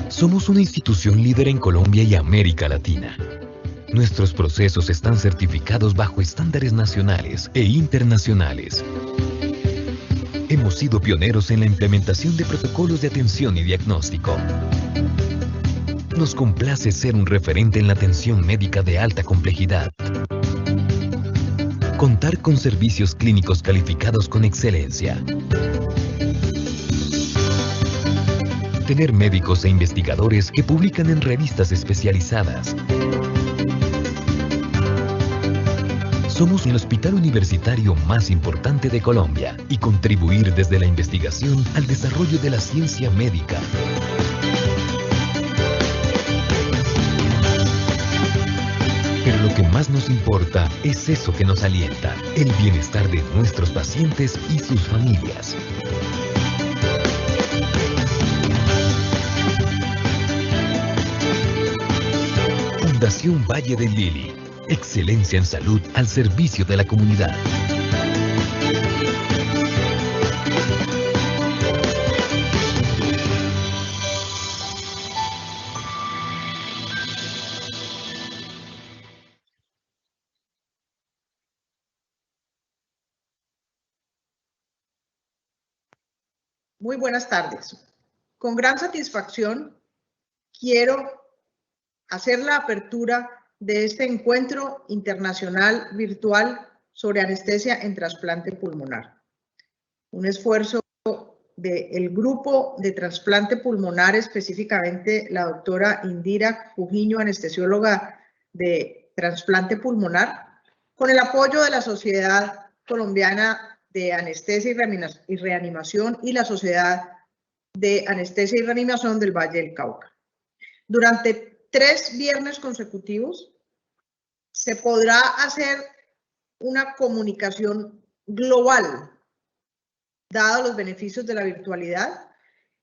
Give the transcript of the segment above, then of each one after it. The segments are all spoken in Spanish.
Somos una institución líder en Colombia y América Latina. Nuestros procesos están certificados bajo estándares nacionales e internacionales. Hemos sido pioneros en la implementación de protocolos de atención y diagnóstico. Nos complace ser un referente en la atención médica de alta complejidad. Contar con servicios clínicos calificados con excelencia. Tener médicos e investigadores que publican en revistas especializadas. Somos el hospital universitario más importante de Colombia y contribuir desde la investigación al desarrollo de la ciencia médica. Pero lo que más nos importa es eso que nos alienta, el bienestar de nuestros pacientes y sus familias. Fundación Valle del Lili. Excelencia en salud al servicio de la comunidad. Muy buenas tardes. Con gran satisfacción quiero hacer la apertura de este encuentro internacional virtual sobre anestesia en trasplante pulmonar. Un esfuerzo del grupo de trasplante pulmonar, específicamente la doctora Indira Cujiño, anestesióloga de trasplante pulmonar, con el apoyo de la Sociedad Colombiana de Anestesia y Reanimación y la Sociedad de Anestesia y Reanimación del Valle del Cauca. Durante 3 viernes consecutivos se podrá hacer una comunicación global, dado los beneficios de la virtualidad,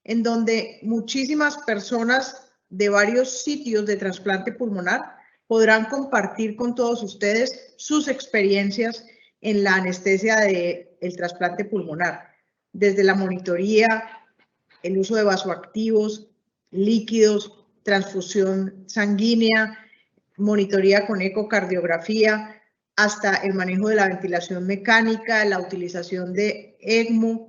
en donde muchísimas personas de varios sitios de trasplante pulmonar podrán compartir con todos ustedes sus experiencias en la anestesia del trasplante pulmonar, desde la monitoría, el uso de vasoactivos, líquidos, transfusión sanguínea, monitoría con ecocardiografía, hasta el manejo de la ventilación mecánica, la utilización de ECMO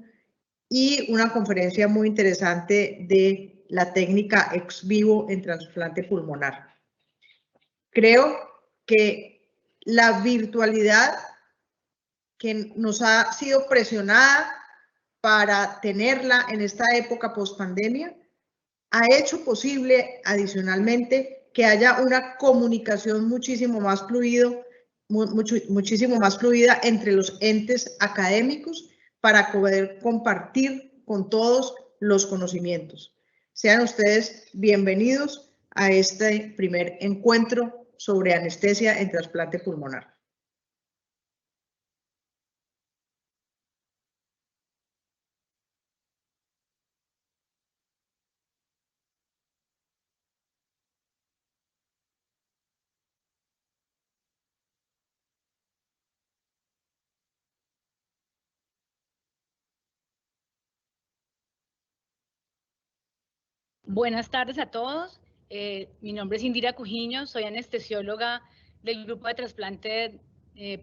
y una conferencia muy interesante de la técnica ex vivo en trasplante pulmonar. Creo que la virtualidad que nos ha sido presionada para tenerla en esta época post-pandemia ha hecho posible adicionalmente que haya una comunicación muchísimo más fluida entre los entes académicos para poder compartir con todos los conocimientos. Sean ustedes bienvenidos a este primer encuentro sobre anestesia en trasplante pulmonar. Buenas tardes a todos. Mi nombre es Indira Cujiño, soy anestesióloga del grupo de trasplante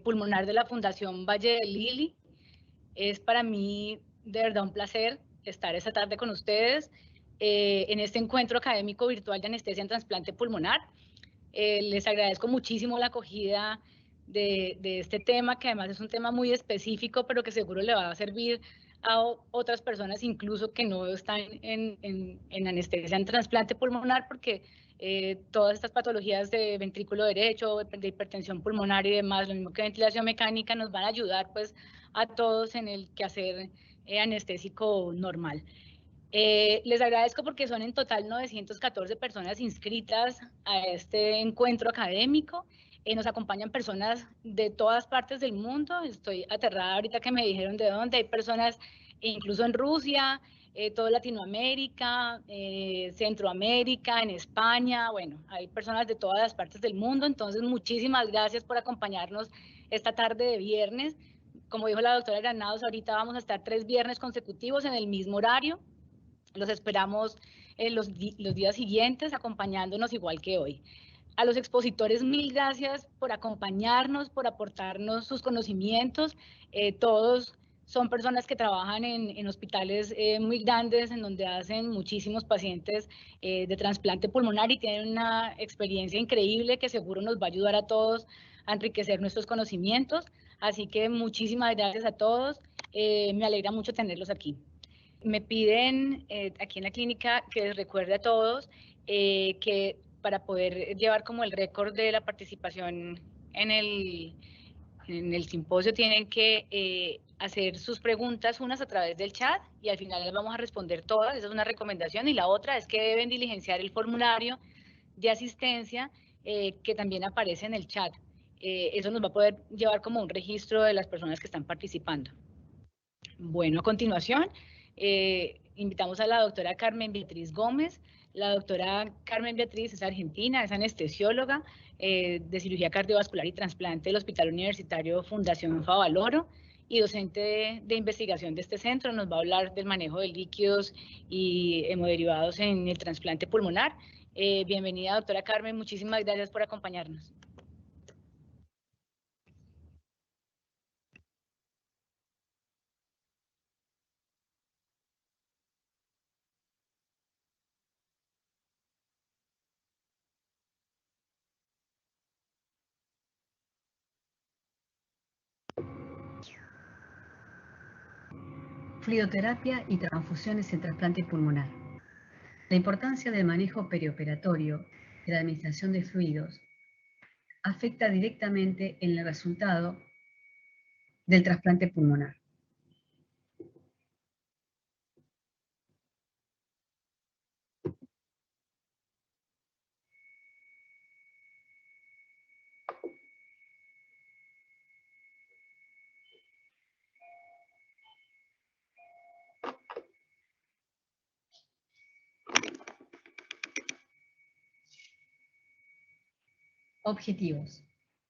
pulmonar de la Fundación Valle del Lili. Es para mí de verdad un placer estar esta tarde con ustedes en este encuentro académico virtual de anestesia en trasplante pulmonar. Les agradezco muchísimo la acogida de este tema, que además es un tema muy específico, pero que seguro le va a servir a otras personas incluso que no están en anestesia en trasplante pulmonar, porque todas estas patologías de ventrículo derecho, de hipertensión pulmonar y demás, lo mismo que ventilación mecánica, nos van a ayudar pues a todos en el quehacer anestésico normal. Les agradezco porque son en total 914 personas inscritas a este encuentro académico. Nos acompañan personas de todas partes del mundo. Estoy aterrada ahorita que me dijeron de dónde. Hay personas incluso en Rusia, toda Latinoamérica, Centroamérica, en España, bueno, hay personas de todas las partes del mundo, entonces muchísimas gracias por acompañarnos esta tarde de viernes. Como dijo la doctora Granados, ahorita vamos a estar 3 viernes consecutivos en el mismo horario. Los esperamos los días siguientes acompañándonos igual que hoy. A los expositores, mil gracias por acompañarnos, por aportarnos sus conocimientos. Todos son personas que trabajan en hospitales muy grandes, en donde hacen muchísimos pacientes de trasplante pulmonar y tienen una experiencia increíble que seguro nos va a ayudar a todos a enriquecer nuestros conocimientos. Así que muchísimas gracias a todos. Me alegra mucho tenerlos aquí. Me piden aquí en la clínica que les recuerde a todos que para poder llevar como el récord de la participación en el simposio tienen que hacer sus preguntas unas a través del chat y al final les vamos a responder todas, esa es una recomendación, y la otra es que deben diligenciar el formulario de asistencia que también aparece en el chat. Eso nos va a poder llevar como un registro de las personas que están participando. Bueno, a continuación, invitamos a la doctora Carmen Beatriz Gómez. La doctora Carmen Beatriz es argentina, es anestesióloga de cirugía cardiovascular y trasplante del Hospital Universitario Fundación Favaloro y docente de investigación de este centro. Nos va a hablar del manejo de líquidos y hemoderivados en el trasplante pulmonar. Bienvenida, doctora Carmen, muchísimas gracias por acompañarnos. Fluidoterapia y transfusiones en trasplante pulmonar. La importancia del manejo perioperatorio de la administración de fluidos afecta directamente en el resultado del trasplante pulmonar. Objetivos: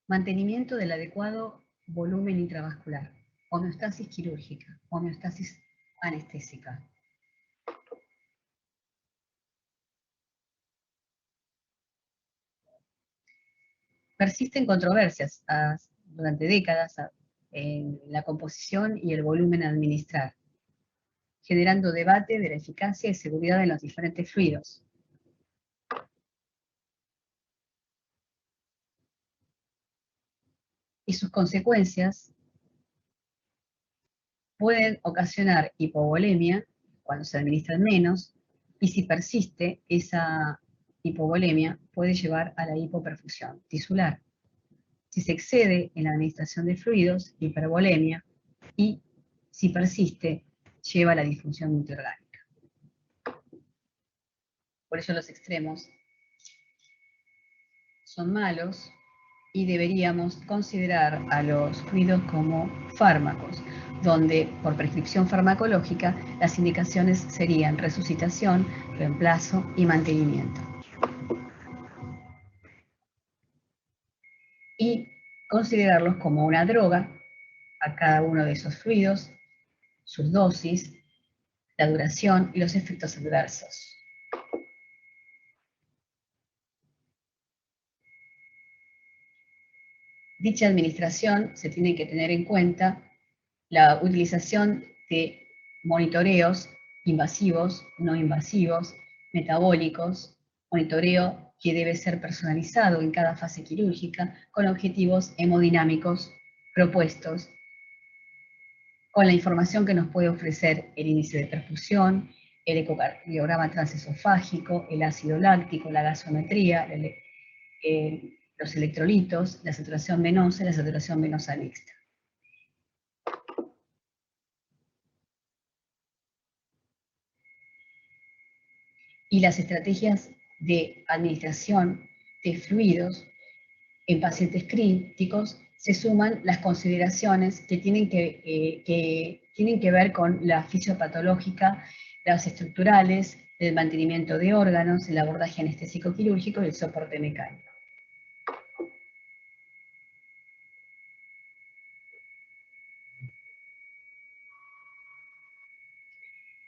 mantenimiento del adecuado volumen intravascular, homeostasis quirúrgica, homeostasis anestésica. Persisten controversias durante décadas en la composición y el volumen a administrar, generando debate de la eficacia y seguridad de los diferentes fluidos. Y sus consecuencias pueden ocasionar hipovolemia cuando se administran menos, y si persiste esa hipovolemia puede llevar a la hipoperfusión tisular. Si se excede en la administración de fluidos, hipervolemia, y si persiste, lleva a la disfunción multiorgánica. Por ello los extremos son malos y deberíamos considerar a los fluidos como fármacos, donde por prescripción farmacológica las indicaciones serían resucitación, reemplazo y mantenimiento. Y considerarlos como una droga a cada uno de esos fluidos, sus dosis, la duración y los efectos adversos. Dicha administración se tiene que tener en cuenta la utilización de monitoreos invasivos, no invasivos, metabólicos, monitoreo que debe ser personalizado en cada fase quirúrgica con objetivos hemodinámicos propuestos, con la información que nos puede ofrecer el índice de perfusión, el ecocardiograma transesofágico, el ácido láctico, la gasometría, los electrolitos, la saturación venosa y la saturación venosa mixta. Y las estrategias de administración de fluidos en pacientes críticos se suman las consideraciones que tienen que ver con la fisiopatológica las estructurales, el mantenimiento de órganos, el abordaje anestésico quirúrgico y el soporte mecánico.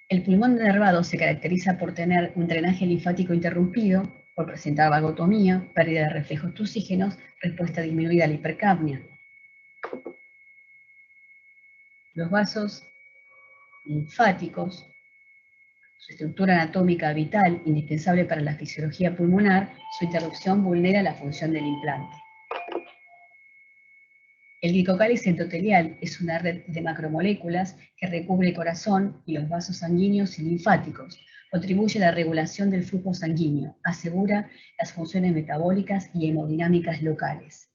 El pulmón nervado se caracteriza por tener un drenaje linfático interrumpido, por presentar vagotomía, pérdida de reflejos trusígenos, respuesta disminuida a la hipercapnia. Los vasos linfáticos, su estructura anatómica vital, indispensable para la fisiología pulmonar, su interrupción vulnera la función del implante. El glicocálice endotelial es una red de macromoléculas que recubre el corazón y los vasos sanguíneos y linfáticos, contribuye a la regulación del flujo sanguíneo, asegura las funciones metabólicas y hemodinámicas locales.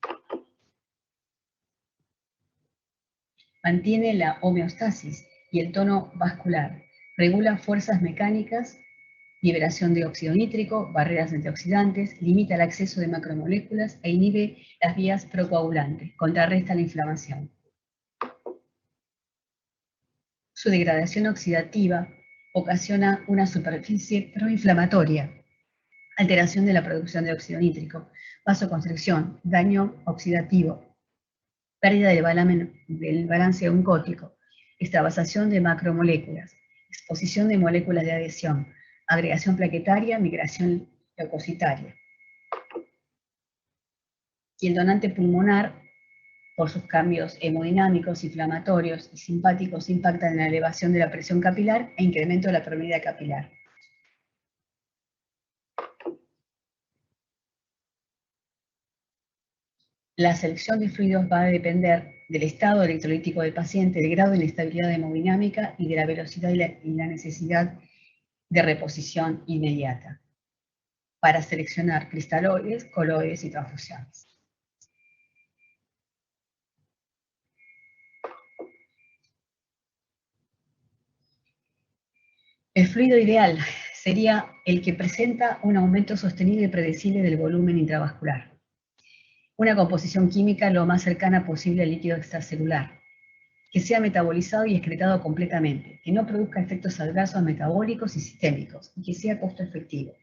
Mantiene la homeostasis y el tono vascular, regula fuerzas mecánicas, liberación de óxido nítrico, barreras antioxidantes, limita el acceso de macromoléculas e inhibe las vías procoagulantes, contrarresta la inflamación. Su degradación oxidativa ocasiona una superficie proinflamatoria, alteración de la producción de óxido nítrico, vasoconstricción, daño oxidativo, pérdida del balance oncótico, extravasación de macromoléculas, exposición de moléculas de adhesión, agregación plaquetaria, migración leucocitaria. Y el donante pulmonar, por sus cambios hemodinámicos, inflamatorios y simpáticos, impactan en la elevación de la presión capilar e incremento de la permeabilidad capilar. La selección de fluidos va a depender del estado electrolítico del paciente, del grado de inestabilidad hemodinámica y de la velocidad y la necesidad de reposición inmediata para seleccionar cristaloides, coloides y transfusiones. El fluido ideal sería el que presenta un aumento sostenido y predecible del volumen intravascular. Una composición química lo más cercana posible al líquido extracelular, que sea metabolizado y excretado completamente, que no produzca efectos adversos metabólicos y sistémicos, y que sea costo efectivo.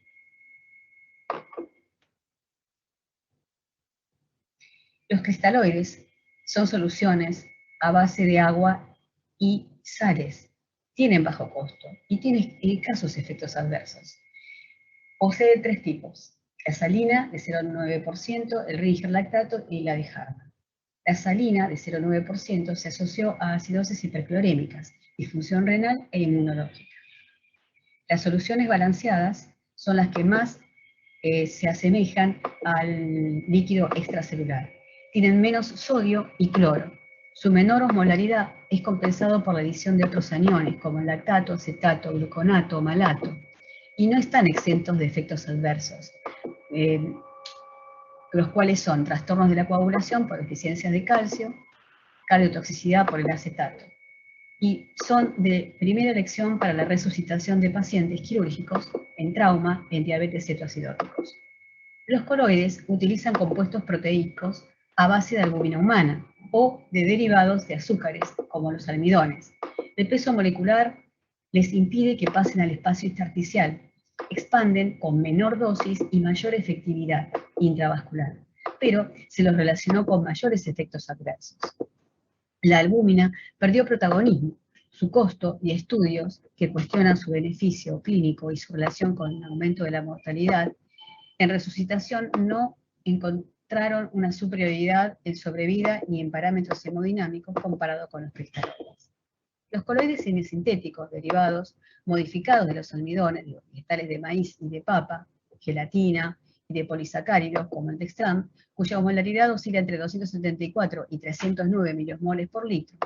Los cristaloides son soluciones a base de agua y sales. Tienen bajo costo y tienen escasos efectos adversos. Posee tres tipos: la salina de 0,9%, el Ringer lactato y la de Harman. La salina de 0,9% se asoció a acidosis hiperclorémicas, disfunción renal e inmunológica. Las soluciones balanceadas son las que más se asemejan al líquido extracelular. Tienen menos sodio y cloro. Su menor osmolaridad es compensado por la adición de otros aniones, como el lactato, acetato, gluconato, malato, y no están exentos de efectos adversos, los cuales son trastornos de la coagulación por deficiencias de calcio, cardiotoxicidad por el acetato, y son de primera elección para la resucitación de pacientes quirúrgicos en trauma, en diabetes cetoacidóticos. Los coloides utilizan compuestos proteicos a base de albúmina humana o de derivados de azúcares, como los almidones. El peso molecular les impide que pasen al espacio intersticial, expanden con menor dosis y mayor efectividad intravascular, pero se los relacionó con mayores efectos adversos. La albúmina perdió protagonismo. Su costo y estudios que cuestionan su beneficio clínico y su relación con el aumento de la mortalidad en resucitación no encontraron una superioridad en sobrevida ni en parámetros hemodinámicos comparado con los cristaloides. Los coloides semisintéticos, derivados modificados de los almidones, de los vegetales de maíz y de papa, gelatina y de polisacáridos como el dextran, cuya osmolaridad oscila entre 274 y 309 milimoles por litro,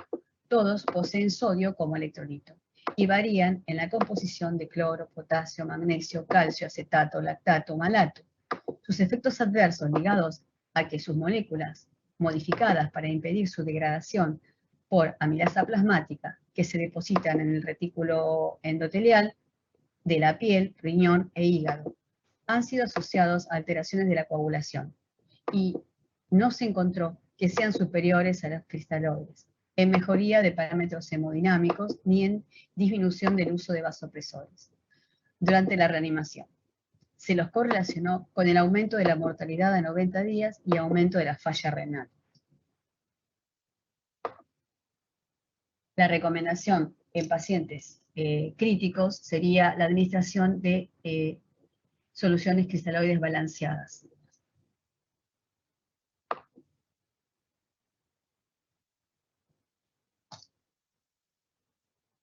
todos poseen sodio como electrolito y varían en la composición de cloro, potasio, magnesio, calcio, acetato, lactato, malato. Sus efectos adversos ligados a que sus moléculas, modificadas para impedir su degradación por amilasa plasmática, que se depositan en el retículo endotelial de la piel, riñón e hígado, han sido asociados a alteraciones de la coagulación y no se encontró que sean superiores a los cristaloides. en mejoría de parámetros hemodinámicos ni en disminución del uso de vasopresores durante la reanimación. Se los correlacionó con el aumento de la mortalidad a 90 días y aumento de la falla renal. La recomendación en pacientes críticos sería la administración de soluciones cristaloides balanceadas.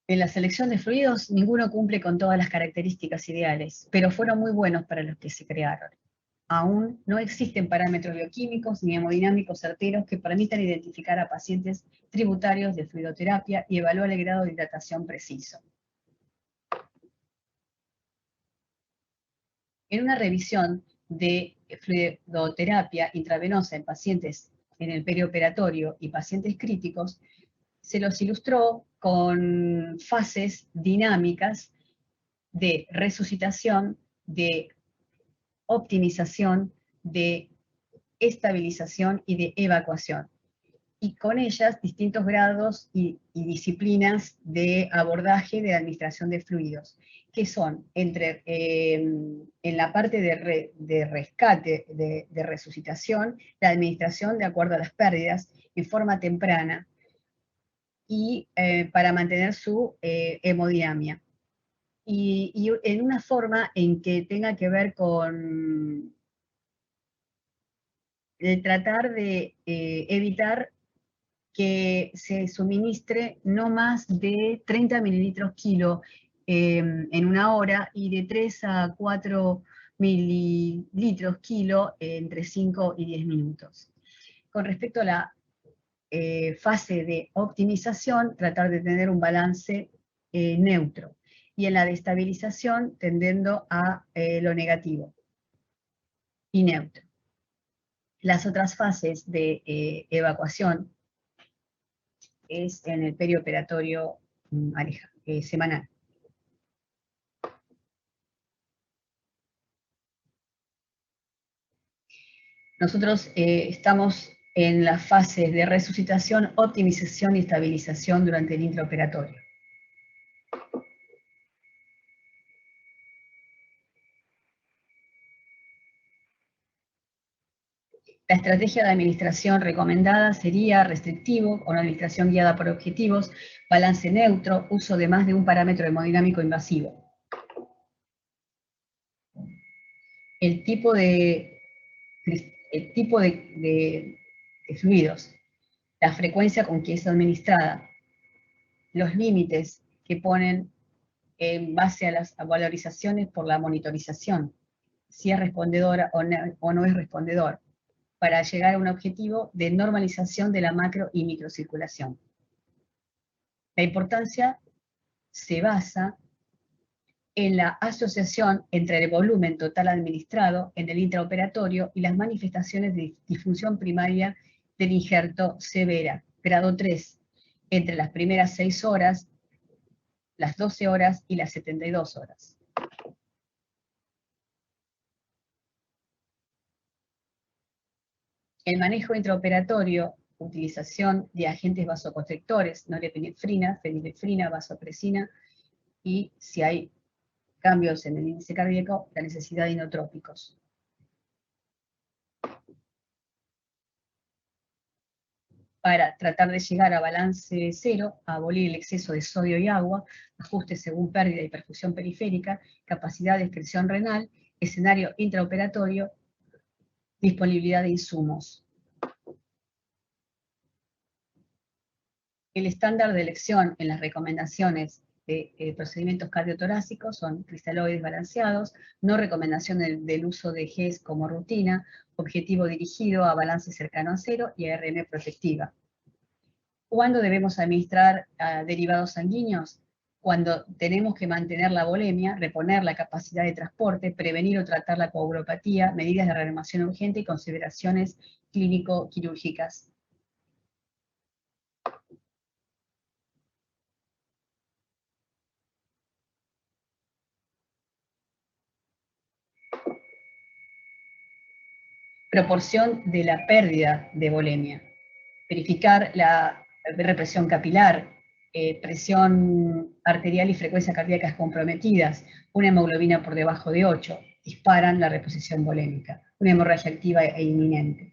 En la selección de fluidos, ninguno cumple con todas las características ideales, pero fueron muy buenos para los que se crearon. Aún no existen parámetros bioquímicos ni hemodinámicos certeros que permitan identificar a pacientes tributarios de fluidoterapia y evaluar el grado de hidratación preciso. En una revisión de fluidoterapia intravenosa en pacientes en el perioperatorio y pacientes críticos, se los ilustró con fases dinámicas de resucitación, de optimización, de estabilización y de evacuación. Y con ellas distintos grados y disciplinas de abordaje de administración de fluidos, que son entre, en la parte de rescate, de resucitación, la administración de acuerdo a las pérdidas en forma temprana, y para mantener su hemodinamia. Y en una forma en que tenga que ver con tratar de evitar que se suministre no más de 30 mililitros kilo en una hora y de 3 a 4 mililitros kilo entre 5 y 10 minutos. Con respecto a la fase de optimización, tratar de tener un balance neutro. Y en la de estabilización, tendiendo a lo negativo y neutro. Las otras fases de evacuación es en el perioperatorio semanal. Nosotros estamos en las fases de resucitación, optimización y estabilización durante el intraoperatorio. La estrategia de administración recomendada sería restrictivo, o una administración guiada por objetivos, balance neutro, uso de más de un parámetro hemodinámico invasivo. El tipo de fluidos, la frecuencia con que es administrada, los límites que ponen en base a las valorizaciones por la monitorización, si es respondedora o no es respondedor, para llegar a un objetivo de normalización de la macro y microcirculación. La importancia se basa en la asociación entre el volumen total administrado en el intraoperatorio y las manifestaciones de disfunción primaria del injerto severa, grado 3, entre las primeras 6 horas, las 12 horas y las 72 horas. El manejo intraoperatorio, utilización de agentes vasoconstrictores, norepinefrina, fenilefrina, vasopresina, y si hay cambios en el índice cardíaco, la necesidad de inotrópicos. Para tratar de llegar a balance cero, abolir el exceso de sodio y agua, ajustes según pérdida y perfusión periférica, capacidad de excreción renal, escenario intraoperatorio, disponibilidad de insumos. El estándar de elección en las recomendaciones de procedimientos cardiotorácicos son cristaloides balanceados, no recomendación del uso de GES como rutina, objetivo dirigido a balance cercano a cero y ARM protectiva. ¿Cuándo debemos administrar derivados sanguíneos? Cuando tenemos que mantener la volemia, reponer la capacidad de transporte, prevenir o tratar la coagulopatía, medidas de reanimación urgente y consideraciones clínico-quirúrgicas. Proporción de la pérdida de volemia. Verificar la represión capilar, presión arterial y frecuencia cardíacas comprometidas, una hemoglobina por debajo de 8, disparan la reposición volémica, una hemorragia activa e inminente.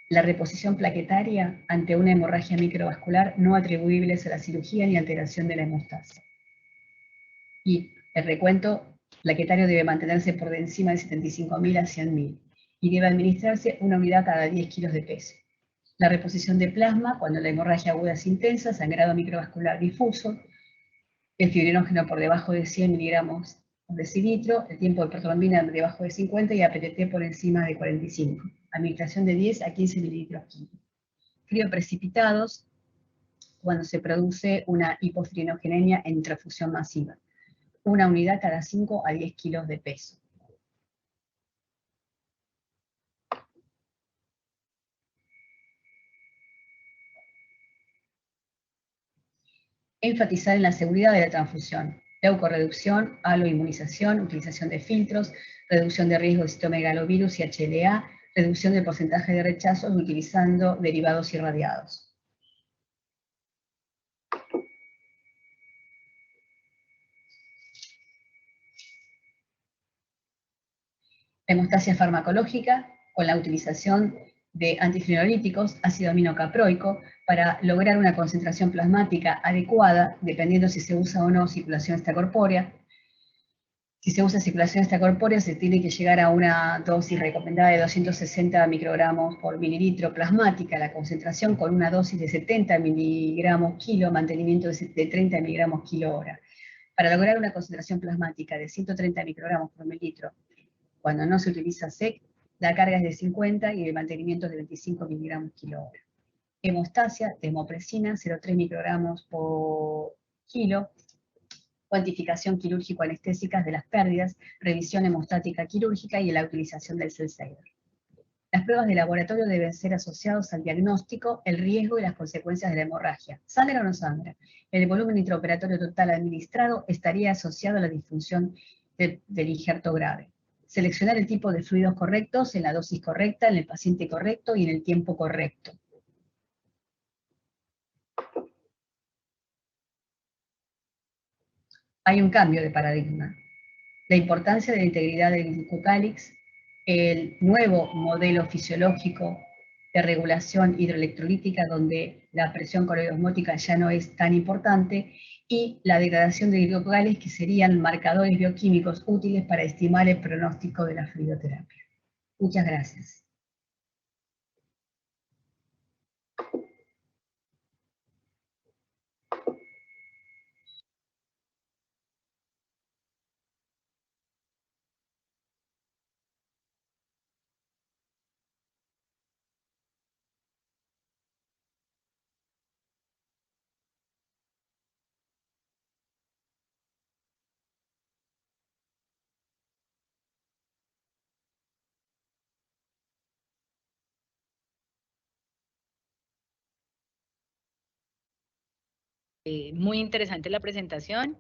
La reposición plaquetaria ante una hemorragia microvascular no atribuibles a la cirugía ni alteración de la hemostasia. Y el recuento plaquetario debe mantenerse por encima de 75.000 a 100.000 y debe administrarse una unidad cada 10 kilos de peso. La reposición de plasma cuando la hemorragia aguda es intensa, sangrado microvascular difuso, el fibrinógeno por debajo de 100 miligramos por decilitro, el tiempo de protrombina debajo de 50 y APTT por encima de 45. Administración de 10 a 15 mililitros quilo. Crioprecipitados cuando se produce una hipofibrinogenia en transfusión masiva. Una unidad cada 5 a 10 kilos de peso. Enfatizar en la seguridad de la transfusión. Leucorreducción, aloinmunización, utilización de filtros, reducción de riesgo de citomegalovirus y HLA, reducción del porcentaje de rechazos utilizando derivados irradiados. La hemostasia farmacológica con la utilización de antifibrinolíticos, ácido aminocaproico, para lograr una concentración plasmática adecuada, dependiendo si se usa o no circulación extracorpórea. Si se usa circulación extracorpórea, se tiene que llegar a una dosis recomendada de 260 microgramos por mililitro plasmática, la concentración con una dosis de 70 miligramos kilo, mantenimiento de 30 miligramos kilo hora. Para lograr una concentración plasmática de 130 microgramos por mililitro, cuando no se utiliza SEC, la carga es de 50 y el mantenimiento es de 25 miligramos kilo hora. Hemostasia, desmopresina, 0,3 microgramos por kilo. Cuantificación quirúrgico-anestésica de las pérdidas, revisión hemostática quirúrgica y la utilización del Cell-Saver. Las pruebas de laboratorio deben ser asociadas al diagnóstico, el riesgo y las consecuencias de la hemorragia. ¿Sangra o no sangra? El volumen intraoperatorio total administrado estaría asociado a la disfunción del injerto grave. Seleccionar el tipo de fluidos correctos en la dosis correcta, en el paciente correcto y en el tiempo correcto. Hay un cambio de paradigma. La importancia de la integridad del glucocálix, el nuevo modelo fisiológico de regulación hidroelectrolítica donde la presión coroidosmótica ya no es tan importante, y la degradación del glucocálix, que serían marcadores bioquímicos útiles para estimar el pronóstico de la fluidoterapia. Muchas gracias. Muy interesante la presentación.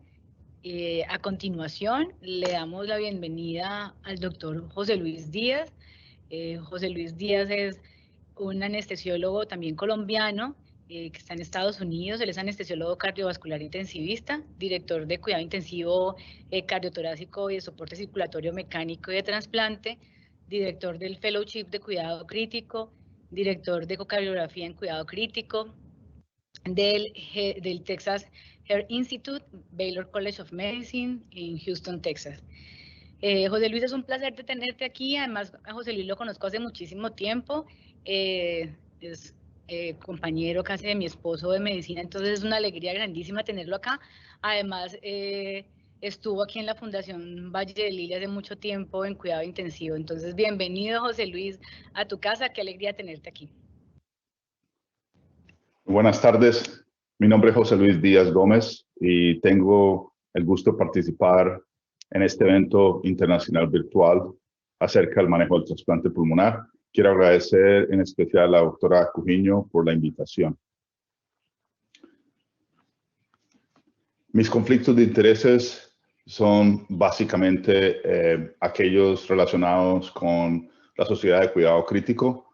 A continuación, le damos la bienvenida al doctor José Luis Díaz. José Luis Díaz es un anestesiólogo también colombiano que está en Estados Unidos. Él es anestesiólogo cardiovascular intensivista, director de cuidado intensivo cardiotorácico y de soporte circulatorio mecánico y de trasplante, director del Fellowship de cuidado crítico, director de ecocardiografía en cuidado crítico, del Texas Heart Institute, Baylor College of Medicine en Houston, Texas. José Luis, es un placer de tenerte aquí. Además, a José Luis lo conozco hace muchísimo tiempo. Es compañero casi de mi esposo de medicina, entonces es una alegría grandísima tenerlo acá. Además, estuvo aquí en la Fundación Valle de Lili hace mucho tiempo en cuidado intensivo. Entonces, bienvenido, José Luis, a tu casa. Qué alegría tenerte aquí. Buenas tardes, mi nombre es José Luis Díaz Gómez y tengo el gusto de participar en este evento internacional virtual acerca del manejo del trasplante pulmonar. Quiero agradecer en especial a la doctora Cujiño por la invitación. Mis conflictos de intereses son básicamente aquellos relacionados con la Sociedad de Cuidado Crítico.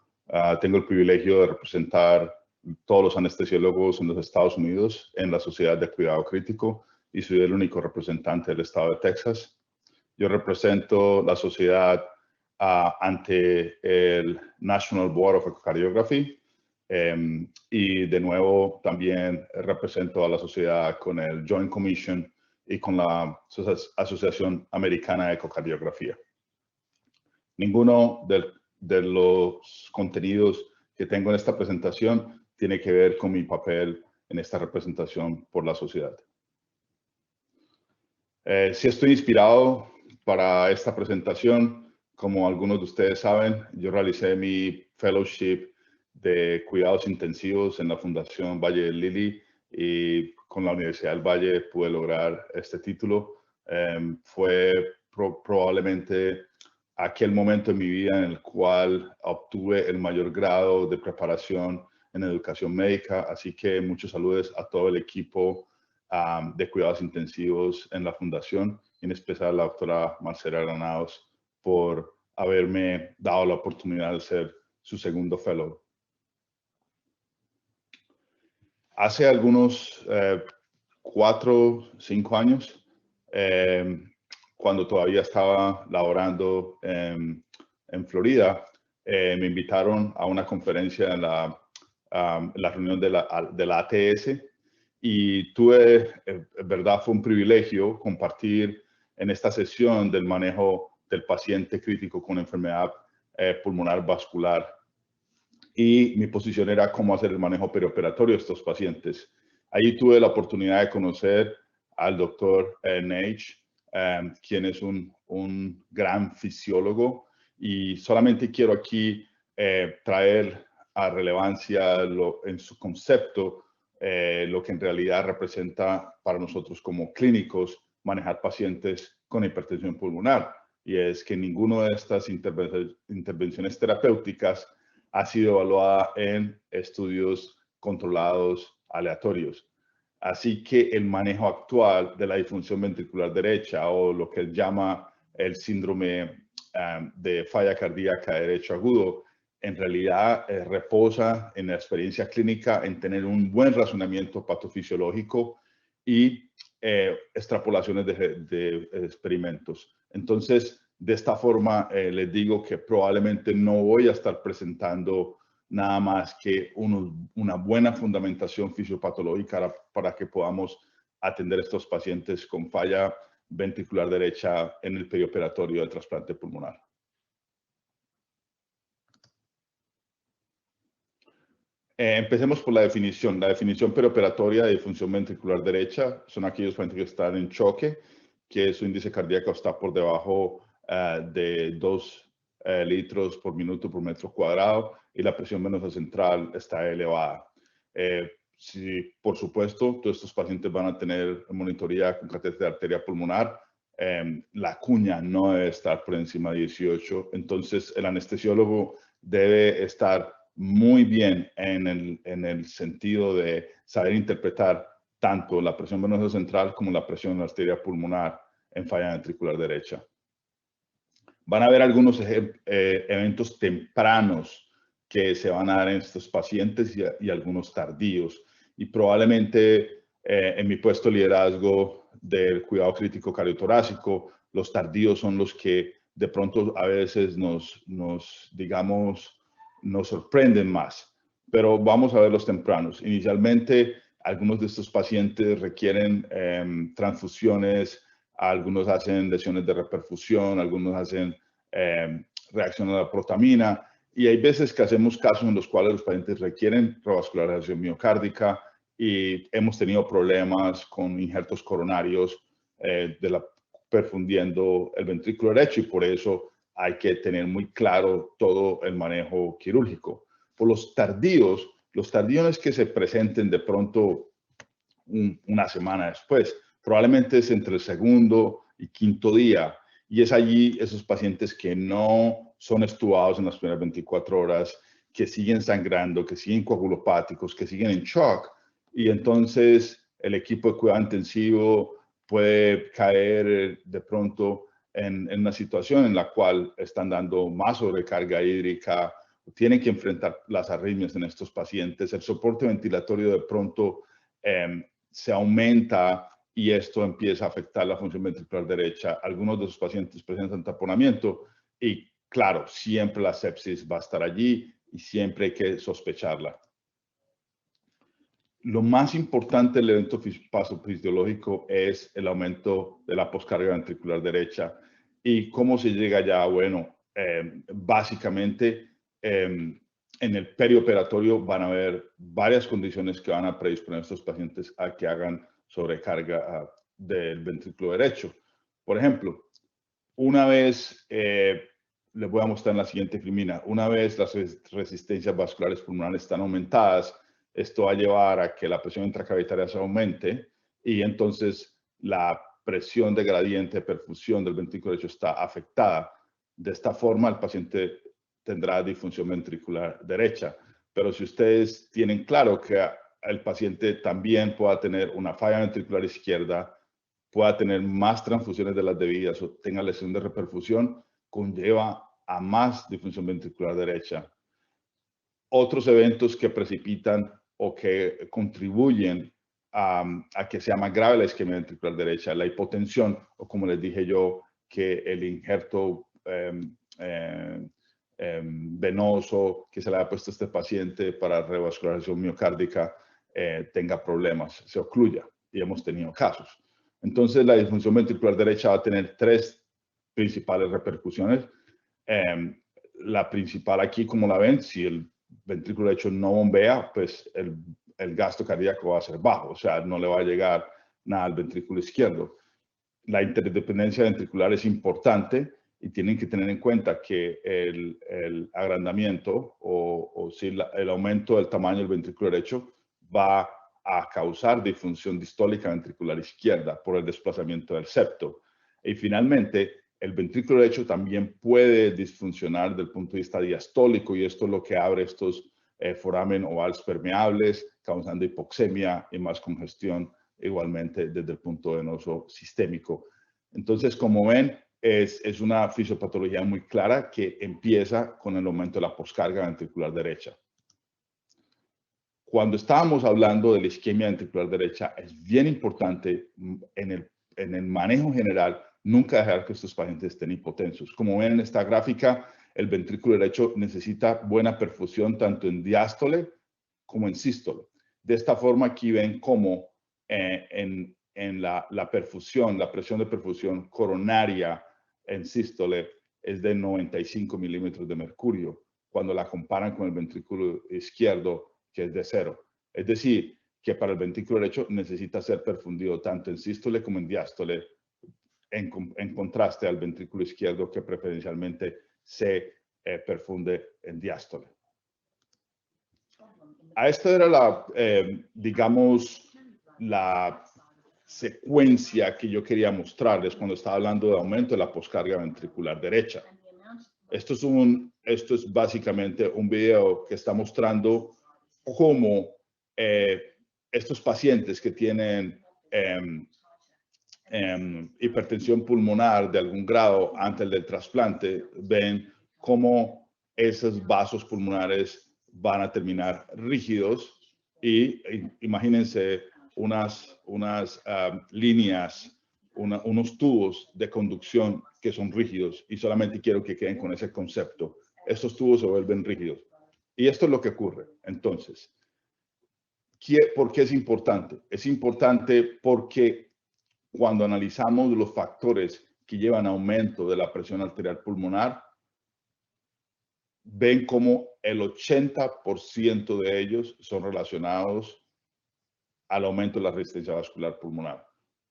Tengo el privilegio de representar todos los anestesiólogos en los Estados Unidos en la Sociedad de Cuidado Crítico y soy el único representante del estado de Texas. Yo represento la sociedad ante el National Board of Echocardiography y de nuevo también represento a la sociedad con el Joint Commission y con la Asociación Americana de Ecocardiografía. Ninguno de los contenidos que tengo en esta presentación tiene que ver con mi papel en esta representación por la sociedad. Sí estoy inspirado para esta presentación. Como algunos de ustedes saben, yo realicé mi fellowship de cuidados intensivos en la Fundación Valle del Lili y con la Universidad del Valle pude lograr este título. Fue probablemente aquel momento en mi vida en el cual obtuve el mayor grado de preparación en educación médica, así que muchos saludos a todo el equipo de cuidados intensivos en la fundación, en especial a la doctora Marcela Granados por haberme dado la oportunidad de ser su segundo fellow. Hace algunos 4 o 5 años, cuando todavía estaba laborando en Florida, me invitaron a una conferencia en la reunión de la ATS y tuve, en verdad fue un privilegio compartir en esta sesión del manejo del paciente crítico con enfermedad pulmonar vascular. Y mi posición era cómo hacer el manejo perioperatorio de estos pacientes. Allí tuve la oportunidad de conocer al doctor Nage, quien es un gran fisiólogo, y solamente quiero aquí traer a relevancia en su concepto lo que en realidad representa para nosotros como clínicos manejar pacientes con hipertensión pulmonar, y es que ninguna de estas intervenciones terapéuticas ha sido evaluada en estudios controlados aleatorios. Así que el manejo actual de la disfunción ventricular derecha, o lo que él llama el síndrome de falla cardíaca derecho agudo, en realidad reposa en la experiencia clínica en tener un buen razonamiento patofisiológico y extrapolaciones de experimentos. Entonces, de esta forma, les digo que probablemente no voy a estar presentando nada más que una buena fundamentación fisiopatológica para que podamos atender a estos pacientes con falla ventricular derecha en el perioperatorio del trasplante pulmonar. Empecemos por la definición. La definición perioperatoria de disfunción ventricular derecha son aquellos pacientes que están en choque, que su índice cardíaco está por debajo de 2 litros por minuto por metro cuadrado y la presión venosa central está elevada. Si, por supuesto, todos estos pacientes van a tener monitoría con catéter de arteria pulmonar, la cuña no debe estar por encima de 18, entonces el anestesiólogo debe estar muy bien en el sentido de saber interpretar tanto la presión venosa central como la presión en la arteria pulmonar en falla ventricular derecha. Van a haber algunos eventos tempranos que se van a dar en estos pacientes y algunos tardíos. Y probablemente en mi puesto de liderazgo del cuidado crítico cardiotorácico, los tardíos son los que de pronto a veces nos sorprenden más. Pero vamos a ver los tempranos. Inicialmente, algunos de estos pacientes requieren transfusiones, algunos hacen lesiones de reperfusión, algunos hacen reacción a la protamina, y hay veces que hacemos casos en los cuales los pacientes requieren revascularización miocárdica y hemos tenido problemas con injertos coronarios perfundiendo el ventrículo derecho, y por eso hay que tener muy claro todo el manejo quirúrgico. Por los tardíos no es que se presenten de pronto una semana después, probablemente es entre el segundo y quinto día, y es allí esos pacientes que no son extubados en las primeras 24 horas, que siguen sangrando, que siguen coagulopáticos, que siguen en shock, y entonces el equipo de cuidado intensivo puede caer de pronto en una situación en la cual están dando más sobrecarga hídrica, tienen que enfrentar las arritmias en estos pacientes, el soporte ventilatorio de pronto se aumenta y esto empieza a afectar la función ventricular derecha. Algunos de los pacientes presentan taponamiento y claro, siempre la sepsis va a estar allí y siempre hay que sospecharla. Lo más importante del evento patofisiológico es el aumento de la poscarga ventricular derecha. ¿Y cómo se llega allá? Bueno, básicamente en el perioperatorio van a haber varias condiciones que van a predisponer a estos pacientes a que hagan sobrecarga del ventrículo derecho. Por ejemplo, una vez, les voy a mostrar en la siguiente filmina, una vez las resistencias vasculares pulmonares están aumentadas, esto va a llevar a que la presión intracavitaria se aumente y entonces la presión de gradiente de perfusión del ventrículo derecho está afectada. De esta forma, el paciente tendrá disfunción ventricular derecha. Pero si ustedes tienen claro que el paciente también pueda tener una falla ventricular izquierda, pueda tener más transfusiones de las debidas o tenga lesión de reperfusión, conlleva a más disfunción ventricular derecha. Otros eventos que precipitan o que contribuyen a que sea más grave la isquemia ventricular derecha, la hipotensión, o como les dije yo, que el injerto venoso que se le ha puesto a este paciente para revascularización miocárdica tenga problemas, se ocluya, y hemos tenido casos. Entonces, la disfunción ventricular derecha va a tener tres principales repercusiones. La principal aquí, como la ven, si el ventrículo derecho no bombea, pues el gasto cardíaco va a ser bajo, o sea, no le va a llegar nada al ventrículo izquierdo. La interdependencia ventricular es importante y tienen que tener en cuenta que el agrandamiento o si el aumento del tamaño del ventrículo derecho va a causar disfunción distólica ventricular izquierda por el desplazamiento del septo. Y finalmente, el ventrículo derecho también puede disfuncionar desde el punto de vista diastólico y esto es lo que abre estos foramen ovales permeables, causando hipoxemia y más congestión igualmente desde el punto venoso sistémico. Entonces, como ven, es una fisiopatología muy clara que empieza con el aumento de la poscarga ventricular derecha. Cuando estábamos hablando de la isquemia ventricular derecha, es bien importante en el manejo general nunca dejar que estos pacientes estén hipotensos. Como ven en esta gráfica, el ventrículo derecho necesita buena perfusión tanto en diástole como en sístole. De esta forma aquí ven cómo en la perfusión, la presión de perfusión coronaria en sístole es de 95 milímetros de mercurio, cuando la comparan con el ventrículo izquierdo, que es de 0. Es decir, que para el ventrículo derecho necesita ser perfundido tanto en sístole como en diástole, en contraste al ventrículo izquierdo que preferencialmente se perfunde en diástole. Esta era digamos, la secuencia que yo quería mostrarles cuando estaba hablando de aumento de la poscarga ventricular derecha. Esto es básicamente un video que está mostrando cómo estos pacientes que tienen hipertensión pulmonar de algún grado antes del trasplante, ven cómo esos vasos pulmonares van a terminar rígidos y imagínense unas líneas, unos tubos de conducción que son rígidos y solamente quiero que queden con ese concepto. Estos tubos se vuelven rígidos. Y esto es lo que ocurre. Entonces, ¿por qué es importante? Es importante porque cuando analizamos los factores que llevan a aumento de la presión arterial pulmonar, ven como el 80% de ellos son relacionados al aumento de la resistencia vascular pulmonar.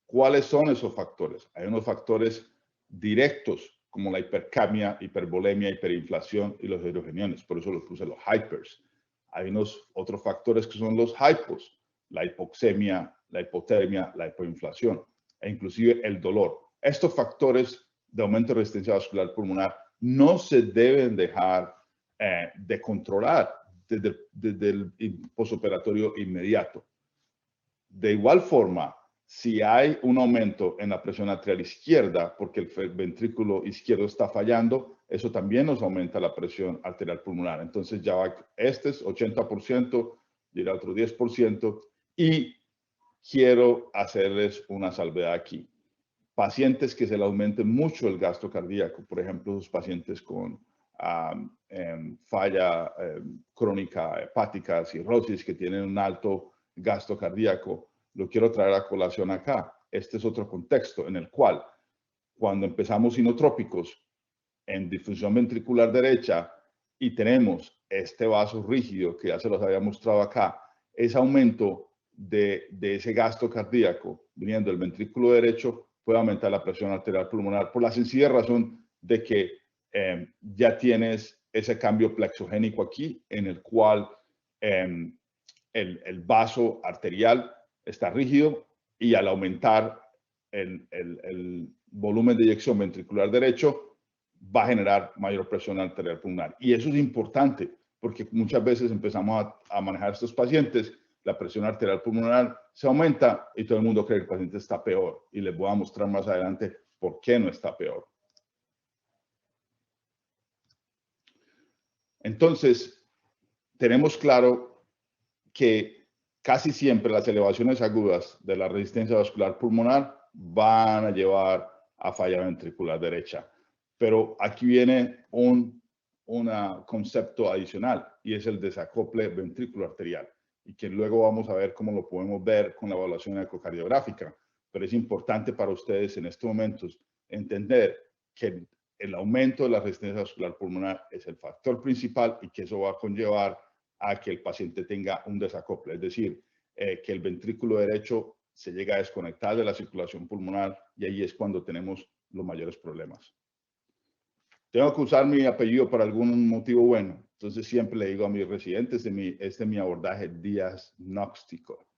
¿Cuáles son esos factores? Hay unos factores directos como la hipercapnia, hipervolemia, hiperinflación y los hidrogeniones. Por eso los puse los hypers. Hay unos otros factores que son los hypos, la hipoxemia, la hipotermia, la hipoinflación e inclusive el dolor. Estos factores de aumento de resistencia vascular pulmonar no se deben dejar de controlar desde el postoperatorio inmediato. De igual forma, si hay un aumento en la presión arterial izquierda porque el ventrículo izquierdo está fallando, eso también nos aumenta la presión arterial pulmonar. Entonces ya va, este es 80%, y el otro 10%, y quiero hacerles una salvedad aquí. Pacientes que se le aumente mucho el gasto cardíaco, por ejemplo, los pacientes con falla crónica hepática, cirrosis, que tienen un alto gasto cardíaco, lo quiero traer a colación acá. Este es otro contexto en el cual, cuando empezamos inotrópicos en difusión ventricular derecha y tenemos este vaso rígido que ya se los había mostrado acá, ese aumento de ese gasto cardíaco viniendo del ventrículo derecho puede aumentar la presión arterial pulmonar por la sencilla razón de que ya tienes ese cambio plexogénico aquí en el cual el vaso arterial está rígido y al aumentar el volumen de eyección ventricular derecho va a generar mayor presión arterial pulmonar. Y eso es importante porque muchas veces empezamos a manejar a estos pacientes, la presión arterial pulmonar se aumenta y todo el mundo cree que el paciente está peor. Y les voy a mostrar más adelante por qué no está peor. Entonces, tenemos claro que casi siempre las elevaciones agudas de la resistencia vascular pulmonar van a llevar a falla ventricular derecha. Pero aquí viene un concepto adicional y es el desacople ventricular arterial, y que luego vamos a ver cómo lo podemos ver con la evaluación ecocardiográfica. Pero es importante para ustedes en estos momentos entender que el aumento de la resistencia vascular pulmonar es el factor principal y que eso va a conllevar a que el paciente tenga un desacople, es decir, que el ventrículo derecho se llega a desconectar de la circulación pulmonar y ahí es cuando tenemos los mayores problemas. Tengo que usar mi apellido por algún motivo bueno, entonces siempre le digo a mis residentes, este es mi abordaje diagnóstico,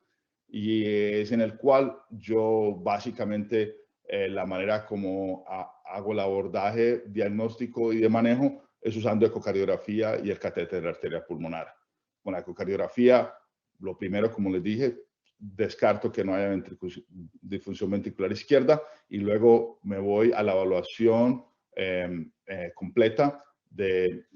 y es en el cual yo básicamente la manera como hago el abordaje diagnóstico y de manejo es usando ecocardiografía y el catéter de arteria pulmonar. Con la ecocardiografía, lo primero, como les dije, descarto que no haya disfunción ventricular izquierda y luego me voy a la evaluación completa del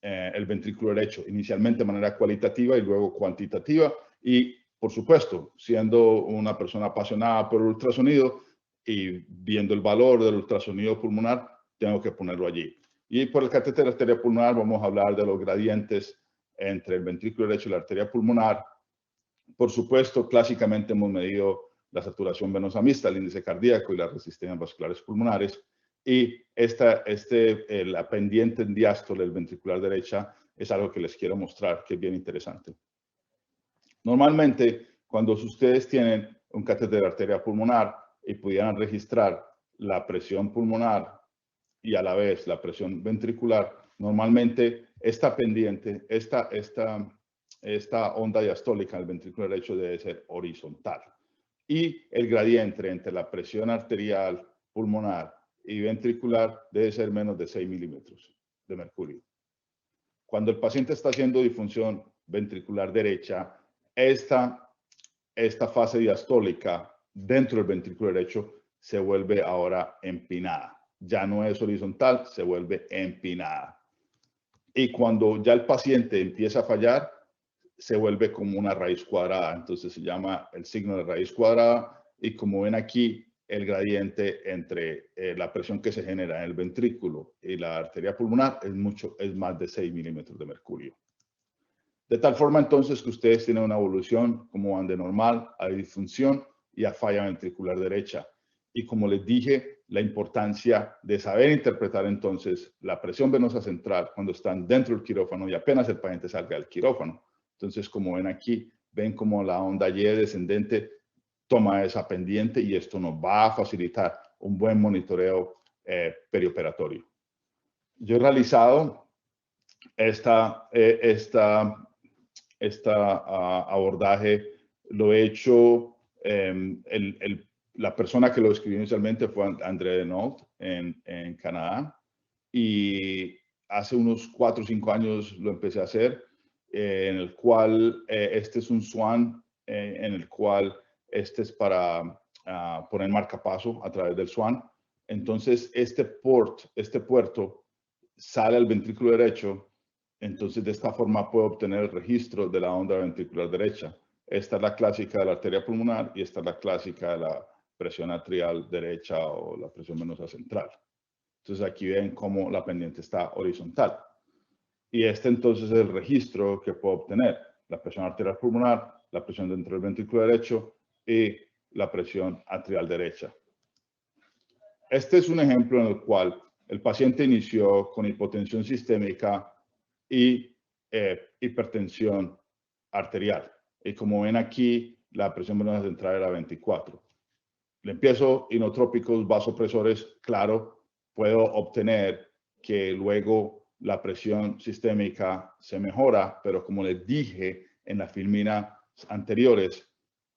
el ventrículo derecho, inicialmente de manera cualitativa y luego cuantitativa. Y, por supuesto, siendo una persona apasionada por el ultrasonido y viendo el valor del ultrasonido pulmonar, tengo que ponerlo allí. Y por el catéter de arteria pulmonar vamos a hablar de los gradientes entre el ventrículo derecho y la arteria pulmonar. Por supuesto, clásicamente hemos medido la saturación venosa mixta, el índice cardíaco y las resistencias vasculares pulmonares. Y la pendiente en diástole del ventricular derecha es algo que les quiero mostrar, que es bien interesante. Normalmente, cuando ustedes tienen un catéter de arteria pulmonar y pudieran registrar la presión pulmonar y a la vez la presión ventricular, normalmente esta pendiente, esta onda diastólica del ventrículo derecho debe ser horizontal. Y el gradiente entre la presión arterial pulmonar y ventricular debe ser menos de 6 milímetros de mercurio. Cuando el paciente está haciendo disfunción ventricular derecha, esta fase diastólica dentro del ventrículo derecho se vuelve ahora empinada. Ya no es horizontal, se vuelve empinada. Y cuando ya el paciente empieza a fallar, se vuelve como una raíz cuadrada. Entonces se llama el signo de raíz cuadrada. Y como ven aquí, el gradiente entre la presión que se genera en el ventrículo y la arteria pulmonar es más de 6 milímetros de mercurio. De tal forma entonces que ustedes tienen una evolución como van de normal a disfunción y a falla ventricular derecha. Y como les dije, la importancia de saber interpretar entonces la presión venosa central cuando están dentro del quirófano y apenas el paciente salga del quirófano. Entonces, como ven aquí, ven como la onda Y descendente toma esa pendiente y esto nos va a facilitar un buen monitoreo perioperatorio. Yo he realizado abordaje, lo he hecho, la persona que lo escribió inicialmente fue André Denault en Canadá, y hace unos 4 o 5 años lo empecé a hacer, en el cual este es un SWAN en el cual Este es para poner marcapaso a través del SWAN. Entonces, este puerto sale al ventrículo derecho. Entonces, de esta forma puedo obtener el registro de la onda ventricular derecha. Esta es la clásica de la arteria pulmonar y esta es la clásica de la presión arterial derecha o la presión venosa central. Entonces, aquí ven cómo la pendiente está horizontal. Y este entonces es el registro que puedo obtener. La presión arterial pulmonar, la presión dentro del ventrículo derecho y la presión arterial derecha. Este es un ejemplo en el cual el paciente inició con hipotensión sistémica y hipertensión arterial. Y como ven aquí, la presión venosa central era 24. Le empiezo inotrópicos, vasopresores, claro, puedo obtener que luego la presión sistémica se mejora, pero como les dije en las filminas anteriores,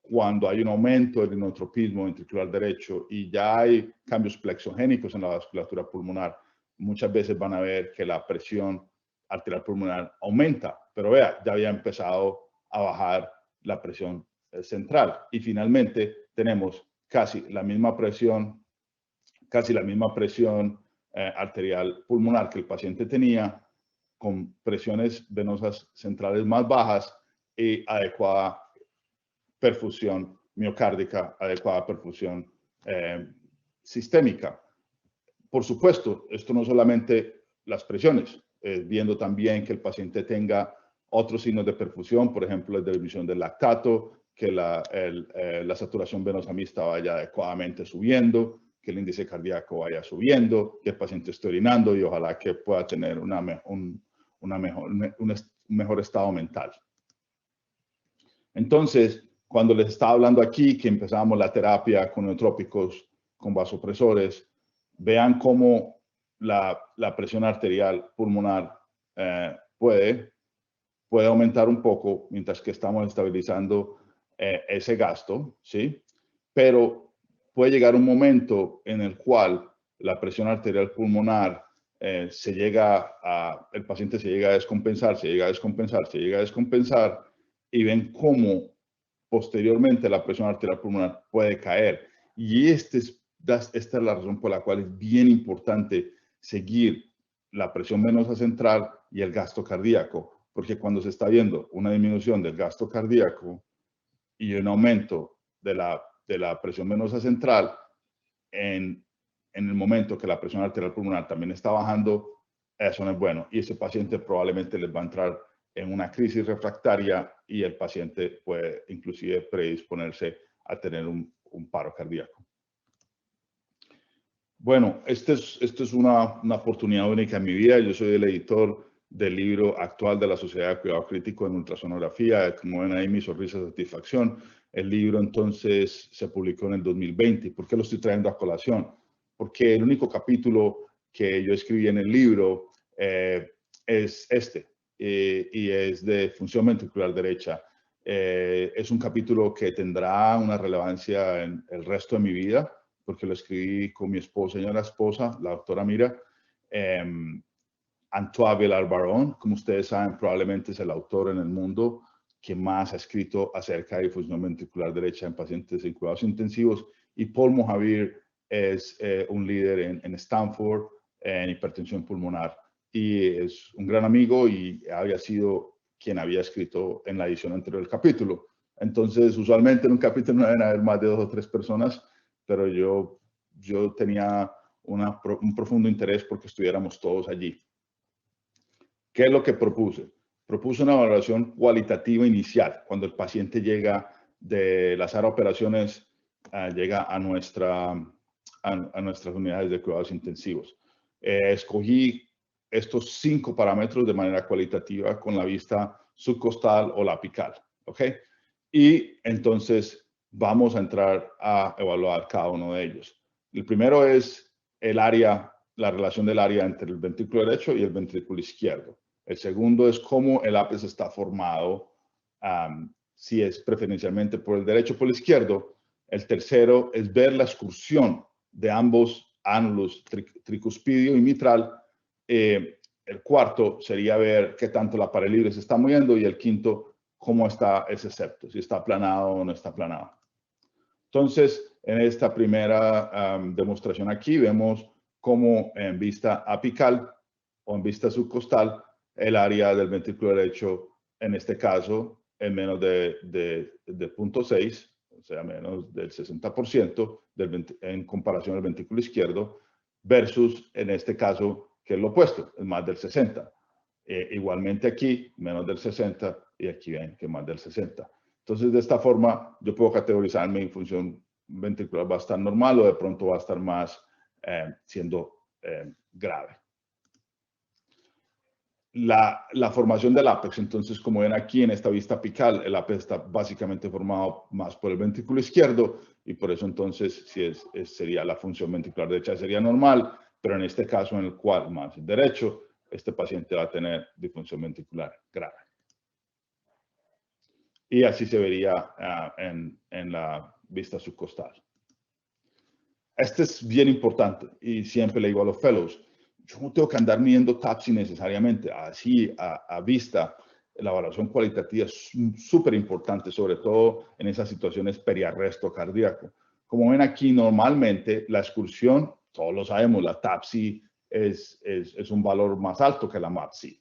cuando hay un aumento del inotropismo ventricular derecho y ya hay cambios plexogénicos en la vasculatura pulmonar, muchas veces van a ver que la presión arterial pulmonar aumenta, pero vea, ya había empezado a bajar la presión central. Y finalmente tenemos casi la misma presión arterial pulmonar que el paciente tenía, con presiones venosas centrales más bajas y adecuada perfusión miocárdica, adecuada perfusión sistémica. Por supuesto, esto no solamente las presiones, viendo también que el paciente tenga otros signos de perfusión, por ejemplo, la disminución del lactato, que la saturación venosa mixta vaya adecuadamente subiendo, que el índice cardíaco vaya subiendo, que el paciente esté orinando y ojalá que pueda tener un mejor estado mental. Entonces, cuando les estaba hablando aquí que empezamos la terapia con neutrópicos, con vasopresores, vean cómo la presión arterial pulmonar puede aumentar un poco mientras que estamos estabilizando ese gasto, ¿sí? Pero puede llegar un momento en el cual la presión arterial pulmonar el paciente se llega a descompensar, y ven cómo posteriormente la presión arterial pulmonar puede caer. Y esta es la razón por la cual es bien importante seguir la presión venosa central y el gasto cardíaco, porque cuando se está viendo una disminución del gasto cardíaco y un aumento de la presión venosa central, en el momento que la presión arterial pulmonar también está bajando, eso no es bueno. Y ese paciente probablemente les va a entrar en una crisis refractaria y el paciente puede inclusive predisponerse a tener un paro cardíaco. Bueno, esto es una oportunidad única en mi vida. Yo soy el editor del libro actual de la Sociedad de Cuidado Crítico en Ultrasonografía. Como ven ahí, mi sonrisa de satisfacción. El libro entonces se publicó en el 2020. ¿Por qué lo estoy trayendo a colación? Porque el único capítulo que yo escribí en el libro es este, y es de función ventricular derecha. Es un capítulo que tendrá una relevancia en el resto de mi vida, porque lo escribí con mi señora esposa, la doctora Mira. Antoine Villar-Barón, como ustedes saben, probablemente es el autor en el mundo que más ha escrito acerca de función ventricular derecha en pacientes en cuidados intensivos. Y Paul Mohavir es un líder en Stanford en hipertensión pulmonar. Y es un gran amigo y había sido quien había escrito en la edición anterior del capítulo. Entonces, usualmente en un capítulo no deben haber más de 2 o 3 personas, pero yo tenía un profundo interés porque estuviéramos todos allí. ¿Qué es lo que propuse? Propuse una evaluación cualitativa inicial, cuando el paciente llega de la sala de operaciones, llega a nuestras unidades de cuidados intensivos. Escogí estos 5 parámetros de manera cualitativa con la vista subcostal o la apical, ¿ok? Y entonces vamos a entrar a evaluar cada uno de ellos. El primero es el área, la relación del área entre el ventrículo derecho y el ventrículo izquierdo. El segundo es cómo el APES está formado, si es preferencialmente por el derecho o por el izquierdo. El tercero es ver la excursión de ambos ánulus, tricuspidio y mitral. El cuarto sería ver qué tanto la pared libre se está moviendo y el quinto, cómo está ese septo, si está aplanado o no está aplanado. Entonces, en esta primera demostración aquí vemos cómo en vista apical o en vista subcostal, el área del ventrículo derecho, en este caso, es menos de 0.6, o sea, menos del 60% en comparación al ventrículo izquierdo, versus, en este caso, que es lo opuesto, es más del 60. Igualmente aquí, menos del 60, y aquí ven que más del 60. Entonces, de esta forma, yo puedo categorizar mi función ventricular va a estar normal o de pronto va a estar más siendo grave. La formación del ápex, entonces, como ven aquí en esta vista apical, el ápex está básicamente formado más por el ventrículo izquierdo y por eso entonces sería la función ventricular derecha sería normal, pero en este caso en el cual más el derecho, este paciente va a tener disfunción ventricular grave. Y así se vería en la vista subcostal. Este es bien importante y siempre le digo a los fellows, yo no tengo que andar midiendo TAPSI necesariamente, así a vista. La evaluación cualitativa es súper importante, sobre todo en esas situaciones periarresto cardíaco. Como ven aquí, normalmente la excursión, todos lo sabemos, la TAPSI es un valor más alto que la MAPSI.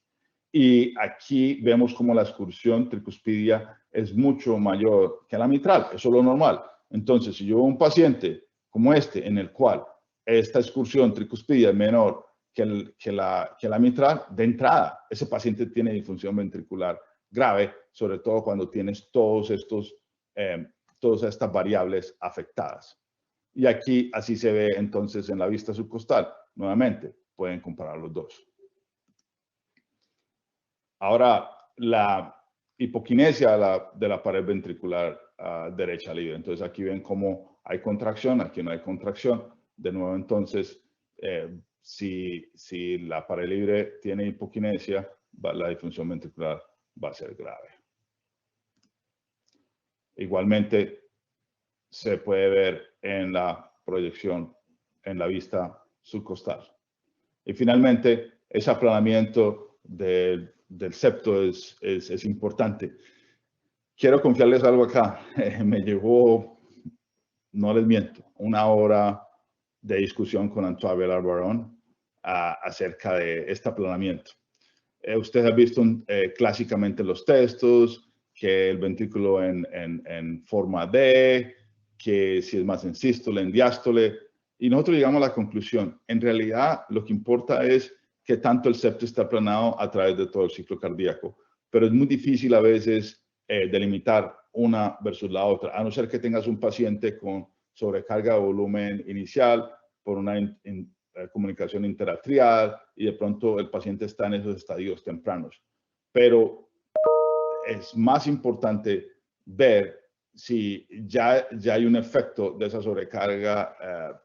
Y aquí vemos como la excursión tricuspidia es mucho mayor que la mitral, eso es lo normal. Entonces, si yo veo un paciente como este, en el cual esta excursión tricuspidia es menor que la mitral, de entrada, ese paciente tiene disfunción ventricular grave, sobre todo cuando tienes todas estas variables afectadas. Y aquí así se ve entonces en la vista subcostal. Nuevamente, pueden comparar los dos. Ahora, la hipoquinesia de la pared ventricular derecha libre. Entonces aquí ven cómo hay contracción, aquí no hay contracción. De nuevo, entonces, si la pared libre tiene hipoquinesia, la disfunción ventricular va a ser grave. Igualmente, se puede ver en la proyección, en la vista subcostal. Y finalmente, ese aplanamiento del septo es importante. Quiero confiarles algo acá. Me llevó, no les miento, 1 hora de discusión con Antoine Villard-Barón acerca de este aplanamiento. Ustedes han visto clásicamente los textos, que el ventrículo en forma D, que si es más en sístole, en diástole, y nosotros llegamos a la conclusión, en realidad lo que importa es que tanto el septo está aplanado a través de todo el ciclo cardíaco, pero es muy difícil a veces delimitar una versus la otra, a no ser que tengas un paciente con sobrecarga de volumen inicial por una comunicación interatrial y de pronto el paciente está en esos estadios tempranos. Pero es más importante ver si ya hay un efecto de esa sobrecarga,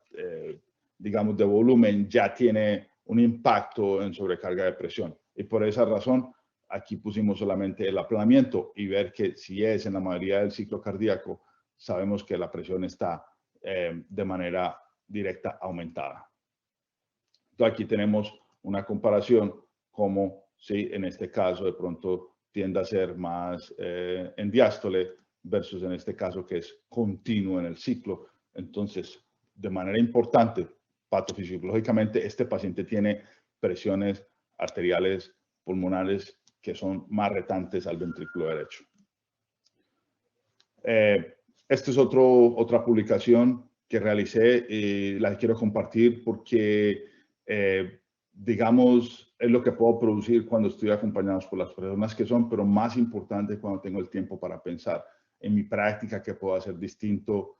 digamos, de volumen, ya tiene un impacto en sobrecarga de presión. Y por esa razón, aquí pusimos solamente el aplanamiento y ver que si es en la mayoría del ciclo cardíaco, sabemos que la presión está de manera directa aumentada. Entonces aquí tenemos una comparación como si en este caso de pronto tiende a ser más en diástole versus en este caso que es continuo en el ciclo. Entonces, de manera importante, patofisiológicamente, este paciente tiene presiones arteriales pulmonares que son más retantes al ventrículo derecho. Esta es otra publicación que realicé y la quiero compartir porque, digamos, es lo que puedo producir cuando estoy acompañado por las personas que son, pero más importante cuando tengo el tiempo para pensar en mi práctica, qué puedo hacer distinto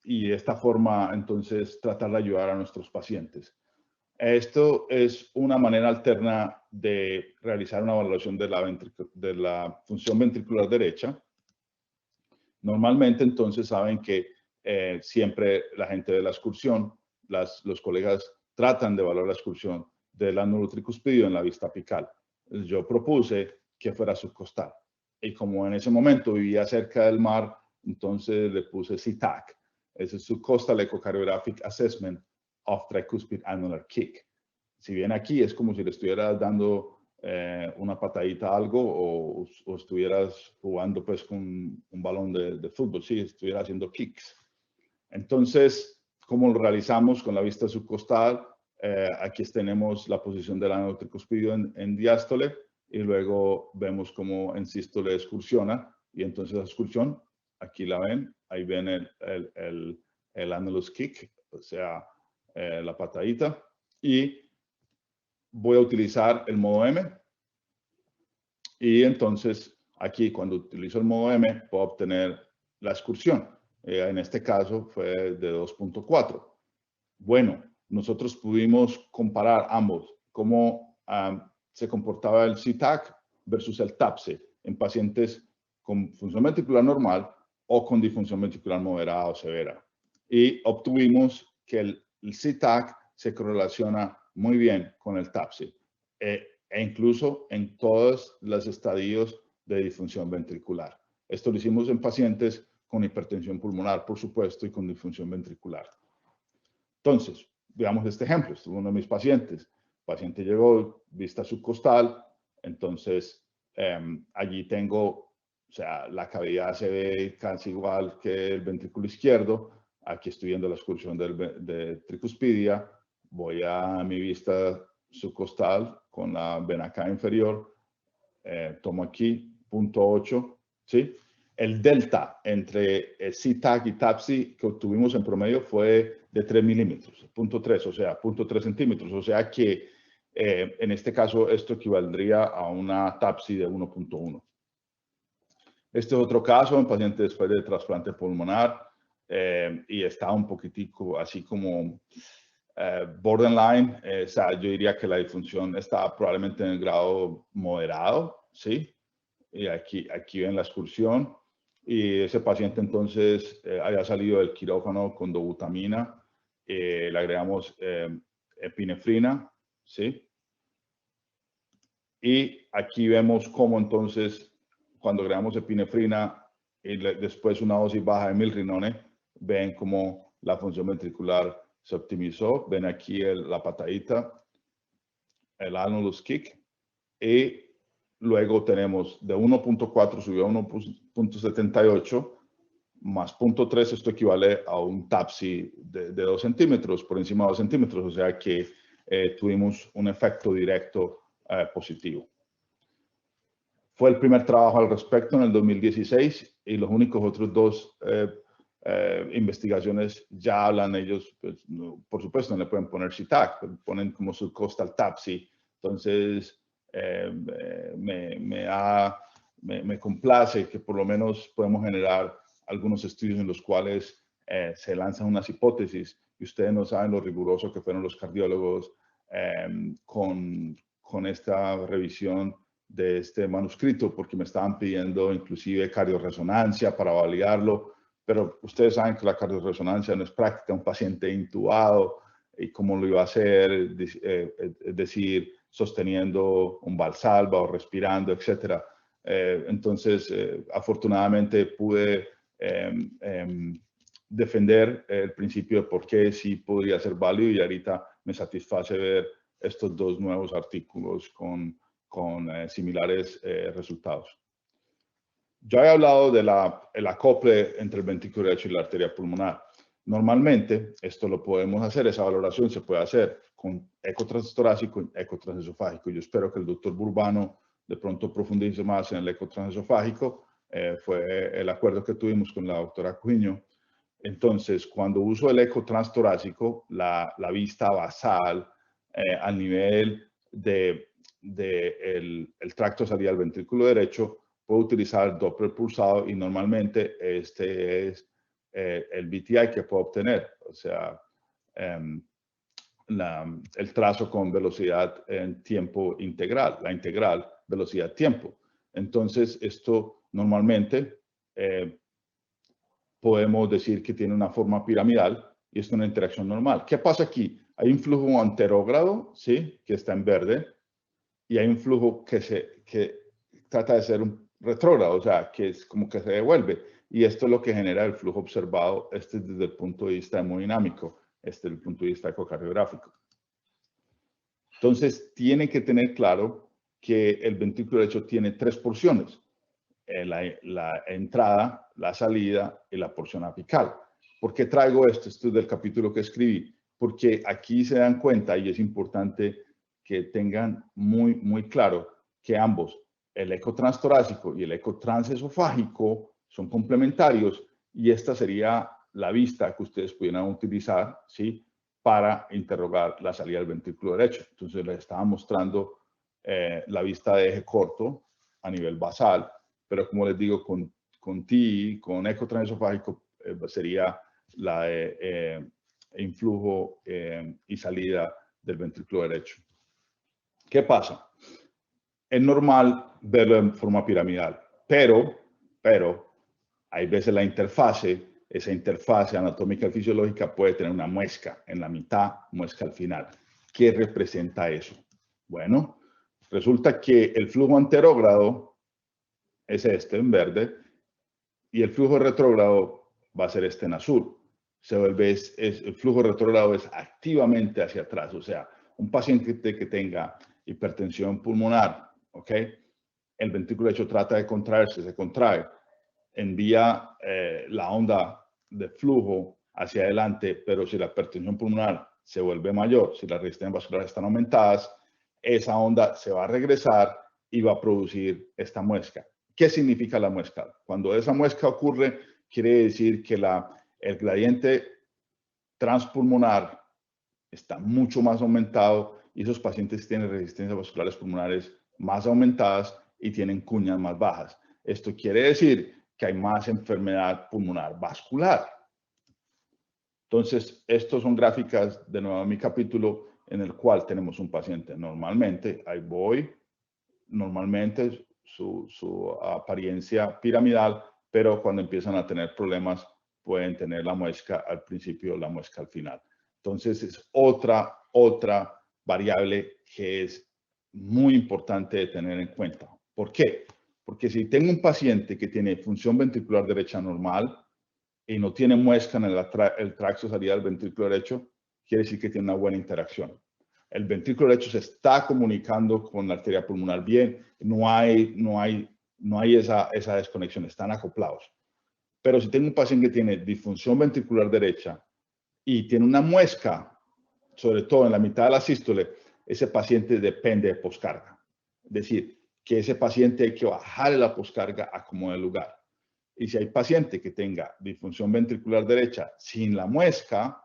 y de esta forma, entonces, tratar de ayudar a nuestros pacientes. Esto es una manera alterna de realizar una evaluación de la función ventricular derecha. Normalmente, entonces, saben que siempre la gente de la excursión, los colegas tratan de evaluar la excursión del ángulo tricuspidio en la vista apical. Yo propuse que fuera subcostal. Y como en ese momento vivía cerca del mar, entonces le puse CTAC. Ese es Subcostal Echocardiographic Assessment of Tricuspid Annular Kick. Si bien aquí es como si le estuviera dando una patadita algo o estuvieras jugando pues con un balón de fútbol, sí, estuvieras haciendo kicks. Entonces, ¿cómo lo realizamos con la vista subcostal? Aquí tenemos la posición del ano tricuspidio en diástole y luego vemos cómo en sístole excursiona y entonces la excursión, aquí la ven, ahí ven el annulus kick, o sea, la patadita, y voy a utilizar el modo M y entonces aquí cuando utilizo el modo M puedo obtener la excursión. En este caso fue de 2.4. Bueno, nosotros pudimos comparar ambos, cómo se comportaba el CTAC versus el TAPSE en pacientes con función ventricular normal o con disfunción ventricular moderada o severa. Y obtuvimos que el CTAC se correlaciona muy bien con el TAPSE e incluso en todos los estadios de disfunción ventricular. Esto lo hicimos en pacientes con hipertensión pulmonar, por supuesto, y con disfunción ventricular. Entonces, veamos este ejemplo. Este es uno de mis pacientes. El paciente llegó, vista subcostal, entonces allí tengo, o sea, la cavidad se ve casi igual que el ventrículo izquierdo. Aquí estoy viendo la excursión de tricuspidia. Voy a mi vista subcostal con la vena cava inferior. Tomo aquí 0.8, ¿sí? El delta entre CTAC y TAPSE que obtuvimos en promedio fue de 3 milímetros, 0.3, o sea, 0.3 centímetros. O sea que en este caso esto equivaldría a una TAPSE de 1.1. Este es otro caso, un paciente después de trasplante pulmonar y está un poquitico así como borderline. O sea, yo diría que la disfunción está probablemente en el grado moderado, ¿sí? Y aquí ven la excursión. Y ese paciente entonces había salido del quirófano con dobutamina, le agregamos epinefrina, ¿sí? Y aquí vemos cómo entonces cuando agregamos epinefrina y después una dosis baja de milrinone, ven cómo la función ventricular se optimizó. Ven aquí la patadita, el annulus kick, y luego tenemos de 1.4 subió a 1.78 más 0.3, esto equivale a un TAPSE de 2 centímetros, por encima de 2 centímetros, o sea que tuvimos un efecto directo positivo. Fue el primer trabajo al respecto en el 2016 y los únicos otros dos investigaciones ya hablan ellos, pues, no, por supuesto no le pueden poner CTAC, ponen como subcostal TAPSE, entonces me complace que por lo menos podemos generar algunos estudios en los cuales se lanzan unas hipótesis y ustedes no saben lo riguroso que fueron los cardiólogos con esta revisión de este manuscrito, porque me estaban pidiendo inclusive cardiorresonancia para validarlo, pero ustedes saben que la cardiorresonancia no es práctica, un paciente intubado, y cómo lo iba a hacer, es decir, sosteniendo un valsalva o respirando, etcétera. Entonces, afortunadamente pude defender el principio de por qué sí podría ser válido y ahorita me satisface ver estos dos nuevos artículos con similares resultados. Yo he hablado del acople entre el ventrículo derecho y la arteria pulmonar. Normalmente, esto lo podemos hacer, esa valoración se puede hacer con eco transtorácico y eco transesofágico. Yo espero que el doctor Burbano de pronto profundice más en el eco transesofágico. Fue el acuerdo que tuvimos con la doctora Cujiño. Entonces, cuando uso el eco transtorácico, la vista basal al nivel del tracto de salida del ventrículo derecho, puedo utilizar Doppler pulsado y normalmente este es el VTI que puedo obtener, o sea, el trazo con velocidad en tiempo integral, la integral velocidad-tiempo. Entonces, esto normalmente podemos decir que tiene una forma piramidal y es una interacción normal. ¿Qué pasa aquí? Hay un flujo anterógrado, ¿sí? Que está en verde, y hay un flujo que trata de ser un retrógrado, o sea, que es como que se devuelve. Y esto es lo que genera el flujo observado, este desde el punto de vista hemodinámico, este desde el punto de vista ecocardiográfico. Entonces, tiene que tener claro que el ventrículo derecho tiene 3 porciones. La entrada, la salida y la porción apical. ¿Por qué traigo esto? Esto es del capítulo que escribí. Porque aquí se dan cuenta, y es importante que tengan muy claro, que ambos, el eco transtorácico y el eco transesofágico, son complementarios, y esta sería la vista que ustedes pudieran utilizar, ¿sí?, para interrogar la salida del ventrículo derecho. Entonces les estaba mostrando la vista de eje corto a nivel basal, pero como les digo, con TI, con eco transesofágico, sería la influjo y salida del ventrículo derecho. ¿Qué pasa? Es normal verlo en forma piramidal, pero hay veces esa interfase anatómica y fisiológica puede tener una muesca en la mitad, muesca al final. ¿Qué representa eso? Bueno, resulta que el flujo anterógrado es este en verde y el flujo retrógrado va a ser este en azul. El flujo retrógrado es activamente hacia atrás, o sea, un paciente que tenga hipertensión pulmonar, ¿ok? El ventrículo derecho trata de contraerse, se contrae, envía la onda de flujo hacia adelante, pero si la hipertensión pulmonar se vuelve mayor, si las resistencias vasculares están aumentadas, esa onda se va a regresar y va a producir esta muesca. ¿Qué significa la muesca? Cuando esa muesca ocurre, quiere decir que el gradiente transpulmonar está mucho más aumentado y esos pacientes tienen resistencias vasculares pulmonares más aumentadas y tienen cuñas más bajas. Esto quiere decir que hay más enfermedad pulmonar vascular. Entonces, estos son gráficas, de nuevo, en mi capítulo, en el cual tenemos un paciente. Normalmente, ahí voy, normalmente su apariencia piramidal, pero cuando empiezan a tener problemas, pueden tener la muesca al principio, la muesca al final. Entonces, es otra variable que es muy importante de tener en cuenta. ¿Por qué? Porque si tengo un paciente que tiene función ventricular derecha normal y no tiene muesca en el tracto de salida del ventrículo derecho, quiere decir que tiene una buena interacción. El ventrículo derecho se está comunicando con la arteria pulmonar bien, no hay esa desconexión, están acoplados. Pero si tengo un paciente que tiene disfunción ventricular derecha y tiene una muesca, sobre todo en la mitad de la sístole, ese paciente depende de poscarga. Es decir, que ese paciente hay que bajarle la poscarga a como de lugar. Y si hay paciente que tenga disfunción ventricular derecha sin la muesca,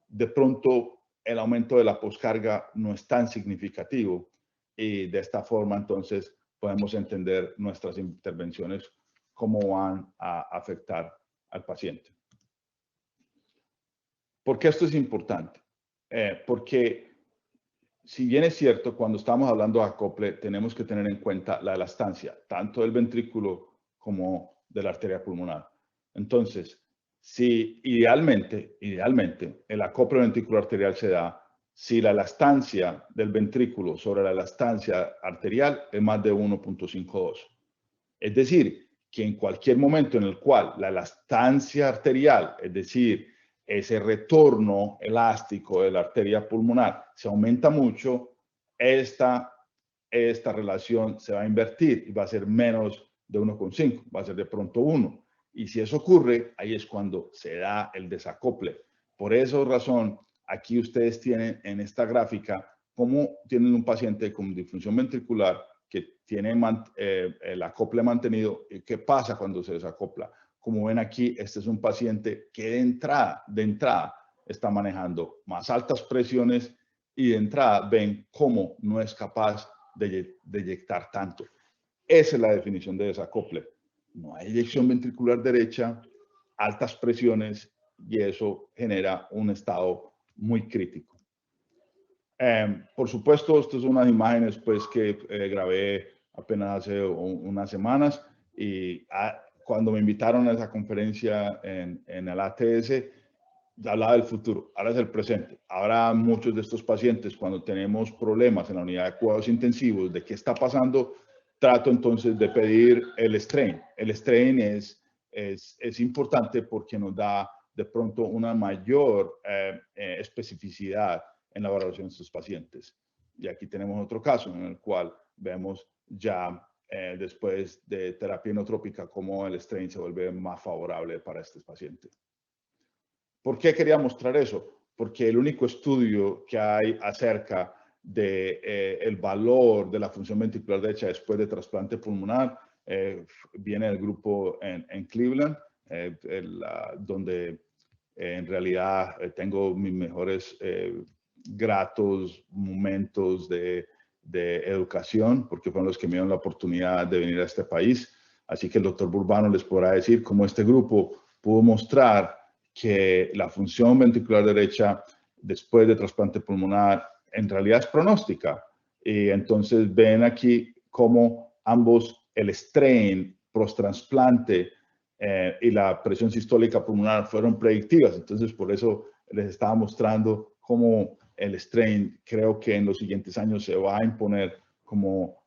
de pronto el aumento de la poscarga no es tan significativo y de esta forma entonces podemos entender nuestras intervenciones cómo van a afectar al paciente. ¿Por qué esto es importante? Porque si bien es cierto, cuando estamos hablando de acople, tenemos que tener en cuenta la elastancia, tanto del ventrículo como de la arteria pulmonar. Entonces, si idealmente, el acople ventricular arterial se da si la elastancia del ventrículo sobre la elastancia arterial es más de 1.52. Es decir, que en cualquier momento en el cual la elastancia arterial, es decir, ese retorno elástico de la arteria pulmonar se aumenta mucho, esta relación se va a invertir y va a ser menos de 1.5, va a ser de pronto 1. Y si eso ocurre, ahí es cuando se da el desacople. Por esa razón, aquí ustedes tienen en esta gráfica cómo tienen un paciente con disfunción ventricular que tiene el acople mantenido. ¿Qué pasa cuando se desacopla? Como ven aquí, este es un paciente que de entrada está manejando más altas presiones y de entrada ven cómo no es capaz de eyectar tanto. Esa es la definición de desacople. No hay eyección ventricular derecha, altas presiones y eso genera un estado muy crítico. Por supuesto, estas son unas imágenes pues, que grabé apenas hace unas semanas y cuando me invitaron a esa conferencia en el ATS, hablaba del futuro, ahora es el presente. Ahora muchos de estos pacientes, cuando tenemos problemas en la unidad de cuidados intensivos, de qué está pasando, trato entonces de pedir el strain. El strain es importante porque nos da de pronto una mayor especificidad en la valoración de estos pacientes. Y aquí tenemos otro caso en el cual vemos ya después de terapia inotrópica cómo el strain se vuelve más favorable para este paciente. ¿Por qué quería mostrar eso? Porque el único estudio que hay acerca de el valor de la función ventricular derecha después de trasplante pulmonar viene del grupo en Cleveland, donde en realidad tengo mis mejores gratos momentos de educación, porque fueron los que me dieron la oportunidad de venir a este país. Así que el doctor Burbano les podrá decir cómo este grupo pudo mostrar que la función ventricular derecha después de trasplante pulmonar en realidad es pronóstica. Y entonces ven aquí cómo ambos, el strain post-trasplante y la presión sistólica pulmonar fueron predictivas. Entonces por eso les estaba mostrando cómo el strain creo que en los siguientes años se va a imponer como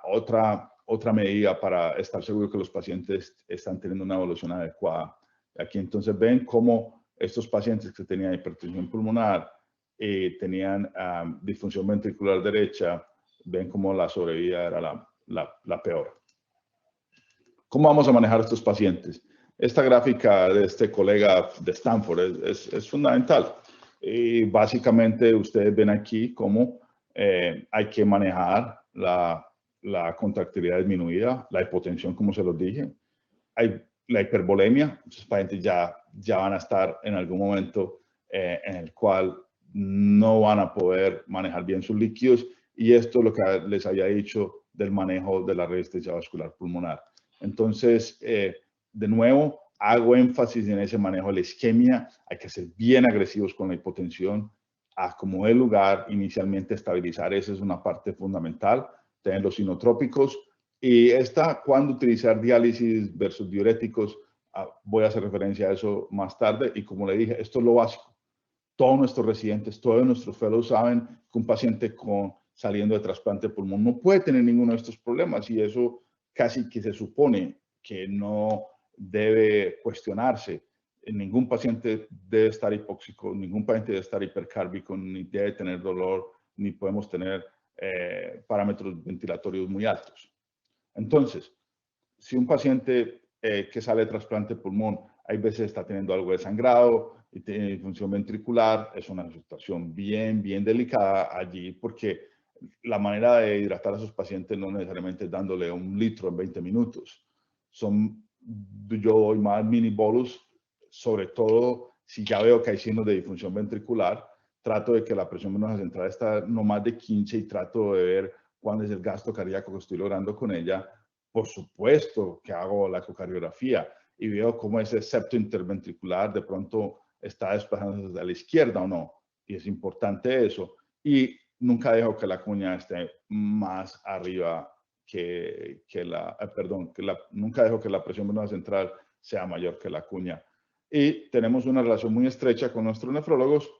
otra medida para estar seguro que los pacientes están teniendo una evolución adecuada. Aquí entonces ven cómo estos pacientes que tenían hipertensión pulmonar y tenían disfunción ventricular derecha, ven cómo la sobrevida era la peor. ¿Cómo vamos a manejar a estos pacientes? Esta gráfica de este colega de Stanford es fundamental. Y básicamente ustedes ven aquí cómo hay que manejar la contractilidad disminuida, la hipotensión, como se los dije. Hay la hipervolemia, los pacientes ya van a estar en algún momento en el cual no van a poder manejar bien sus líquidos, y esto es lo que les había dicho del manejo de la resistencia vascular pulmonar. Entonces, de nuevo, hago énfasis en ese manejo de la isquemia. Hay que ser bien agresivos con la hipotensión, a como dé lugar inicialmente estabilizar. Esa es una parte fundamental, tener los inotrópicos. Y cuando utilizar diálisis versus diuréticos, voy a hacer referencia a eso más tarde. Y como le dije, esto es lo básico. Todos nuestros residentes, todos nuestros fellows saben que un paciente saliendo de trasplante de pulmón no puede tener ninguno de estos problemas, y eso casi que se supone que no debe cuestionarse. Ningún paciente debe estar hipóxico, ningún paciente debe estar hipercárbico, ni debe tener dolor, ni podemos tener parámetros ventilatorios muy altos. Entonces, si un paciente que sale de trasplante de pulmón, hay veces está teniendo algo de sangrado y tiene disfunción ventricular, es una situación bien delicada allí, porque la manera de hidratar a esos pacientes no necesariamente es dándole 1 litro en 20 minutos. Yo doy más mini bolus, sobre todo si ya veo que hay signos de disfunción ventricular. Trato de que la presión venosa central está no más de 15 y trato de ver cuál es el gasto cardíaco que estoy logrando con ella. Por supuesto que hago la ecocardiografía y veo cómo ese septo interventricular de pronto está desplazándose a la izquierda o no. Y es importante eso. Y nunca dejo que la cuña esté más arriba nunca dejo que la presión venosa central sea mayor que la cuña. Y tenemos una relación muy estrecha con nuestros nefrólogos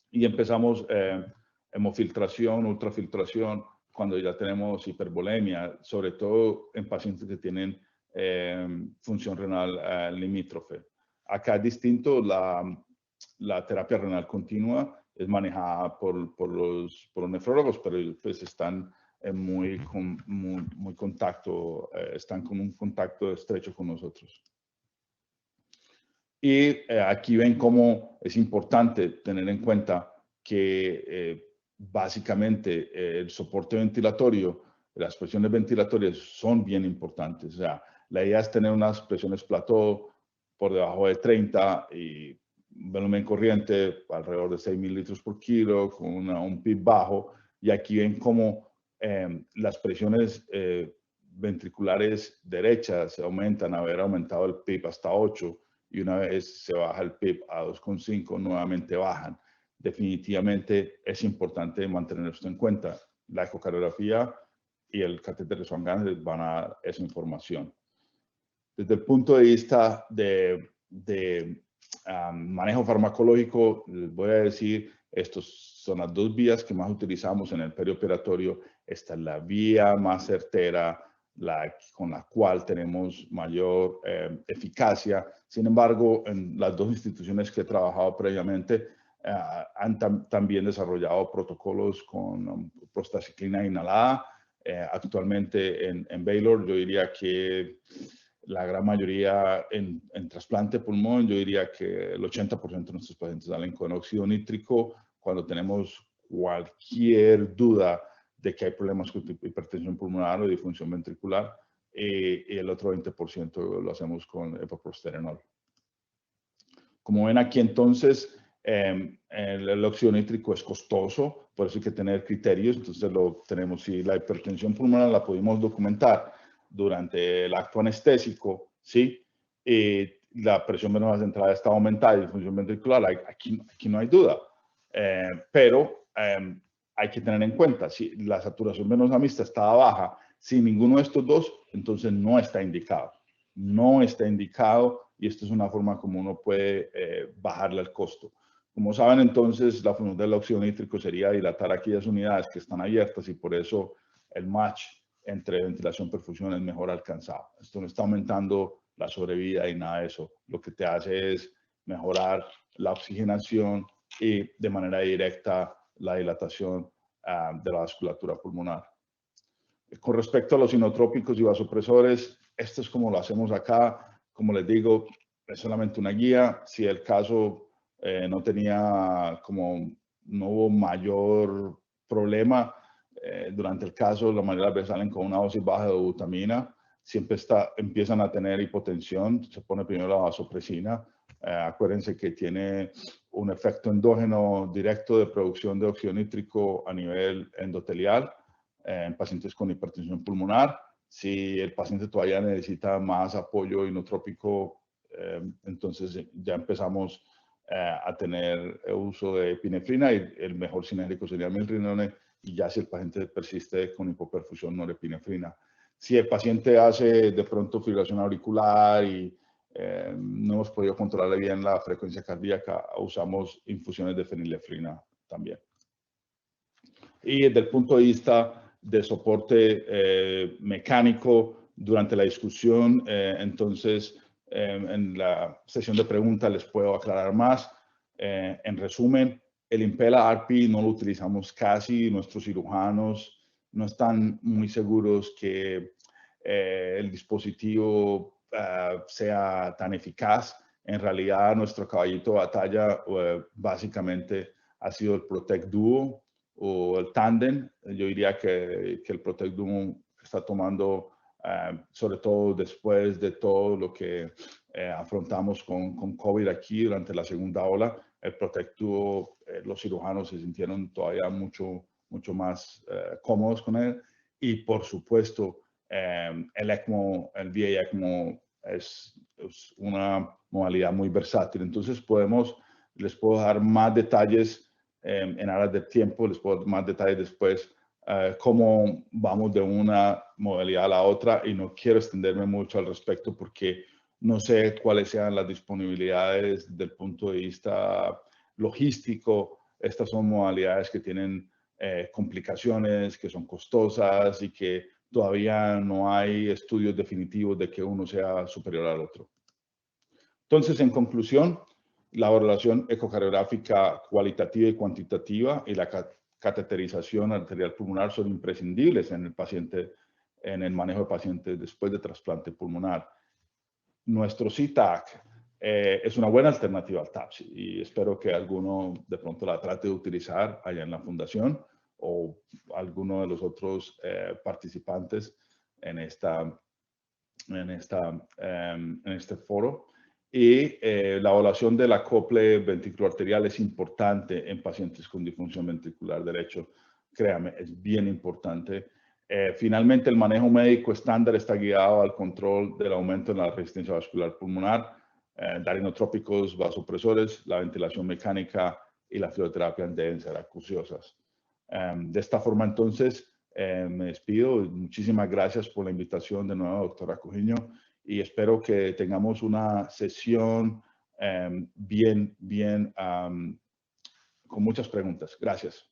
y empezamos hemofiltración, ultrafiltración, cuando ya tenemos hipervolemia, sobre todo en pacientes que tienen función renal limítrofe. Acá es distinto, la terapia renal continua es manejada por los nefrólogos, pero pues están están con un contacto estrecho con nosotros. Y aquí ven cómo es importante tener en cuenta que básicamente el soporte ventilatorio, las presiones ventilatorias son bien importantes. O sea, la idea es tener unas presiones plató por debajo de 30 y volumen corriente alrededor de 6.000 litros por kilo, con un PIB bajo. Y aquí ven cómo las presiones ventriculares derechas se aumentan, haber aumentado el PIB hasta 8, y una vez se baja el PIB a 2,5, nuevamente bajan. Definitivamente es importante mantener esto en cuenta. La ecocardiografía y el catéter de Swan-Ganz les van a dar esa información. Desde el punto de vista de manejo farmacológico, les voy a decir, estas son las dos vías que más utilizamos en el perioperatorio. Esta es la vía más certera, con la cual tenemos mayor eficacia. Sin embargo, en las dos instituciones que he trabajado previamente, han también desarrollado protocolos con prostaciclina inhalada actualmente en Baylor. Yo diría que la gran mayoría en trasplante de pulmón, yo diría que el 80% de nuestros pacientes salen con óxido nítrico cuando tenemos cualquier duda de que hay problemas con hipertensión pulmonar o disfunción ventricular, y el otro 20% lo hacemos con epoprostenol. Como ven aquí entonces, el óxido nítrico es costoso, por eso hay que tener criterios. Entonces lo tenemos, si la hipertensión pulmonar la pudimos documentar durante el acto anestésico, ¿sí? La presión venosa central está aumentada y la disfunción ventricular, aquí no hay duda. Pero hay que tener en cuenta, si la saturación venosa mixta está baja, si ninguno de estos dos, entonces no está indicado. No está indicado, y esto es una forma como uno puede bajarle el costo. Como saben, entonces, la función del óxido nítrico sería dilatar aquellas unidades que están abiertas, y por eso el match entre ventilación y perfusión es mejor alcanzado. Esto no está aumentando la sobrevida y nada de eso. Lo que te hace es mejorar la oxigenación y de manera directa la dilatación de la vasculatura pulmonar. Con respecto a los inotrópicos y vasopresores, esto es como lo hacemos acá. Como les digo, es solamente una guía. Si el caso no hubo mayor problema durante el caso, la mayoría de las veces salen con una dosis baja de dobutamina. Siempre empiezan a tener hipotensión, se pone primero la vasopresina. Acuérdense que tiene un efecto endógeno directo de producción de óxido nítrico a nivel endotelial en pacientes con hipertensión pulmonar. Si el paciente todavía necesita más apoyo inotrópico, entonces ya empezamos a tener uso de epinefrina, y el mejor sinérgico sería milrinone, y ya si el paciente persiste con hipoperfusión, norepinefrina. Si el paciente hace de pronto fibrilación auricular y no hemos podido controlar bien la frecuencia cardíaca, usamos infusiones de fenilefrina también. Y desde el punto de vista de soporte mecánico durante la discusión, entonces en la sesión de preguntas les puedo aclarar más. En resumen, el Impella RP no lo utilizamos casi. Nuestros cirujanos no están muy seguros que el dispositivo sea tan eficaz. En realidad, nuestro caballito de batalla básicamente ha sido el Protect Duo o el Tandem. Yo diría que el Protect Duo está tomando, sobre todo después de todo lo que afrontamos con COVID aquí durante la segunda ola, el Protect Duo, los cirujanos se sintieron todavía mucho más cómodos con él. Y por supuesto, el ECMO, el VA ECMO es una modalidad muy versátil. Entonces les puedo dar más detalles en aras de tiempo, les puedo dar más detalles después cómo vamos de una modalidad a la otra, y no quiero extenderme mucho al respecto porque no sé cuáles sean las disponibilidades desde el punto de vista logístico. Estas son modalidades que tienen complicaciones, que son costosas y que todavía no hay estudios definitivos de que uno sea superior al otro. Entonces, en conclusión, la valoración ecocardiográfica cualitativa y cuantitativa y la cateterización arterial pulmonar son imprescindibles en el manejo de pacientes después de trasplante pulmonar. Nuestro CTAC es una buena alternativa al TAPSI, y espero que alguno de pronto la trate de utilizar allá en la fundación, o alguno de los otros participantes en este foro. Y la evaluación del acople ventricular arterial es importante en pacientes con disfunción ventricular derecho. Créame, es bien importante. Finalmente, el manejo médico estándar está guiado al control del aumento en la resistencia vascular pulmonar, dar inotrópicos, vasopresores, la ventilación mecánica y la fisioterapia deben ser acuciosas. De esta forma, entonces, me despido. Muchísimas gracias por la invitación de nuevo, doctora Coutinho, y espero que tengamos una sesión con muchas preguntas. Gracias.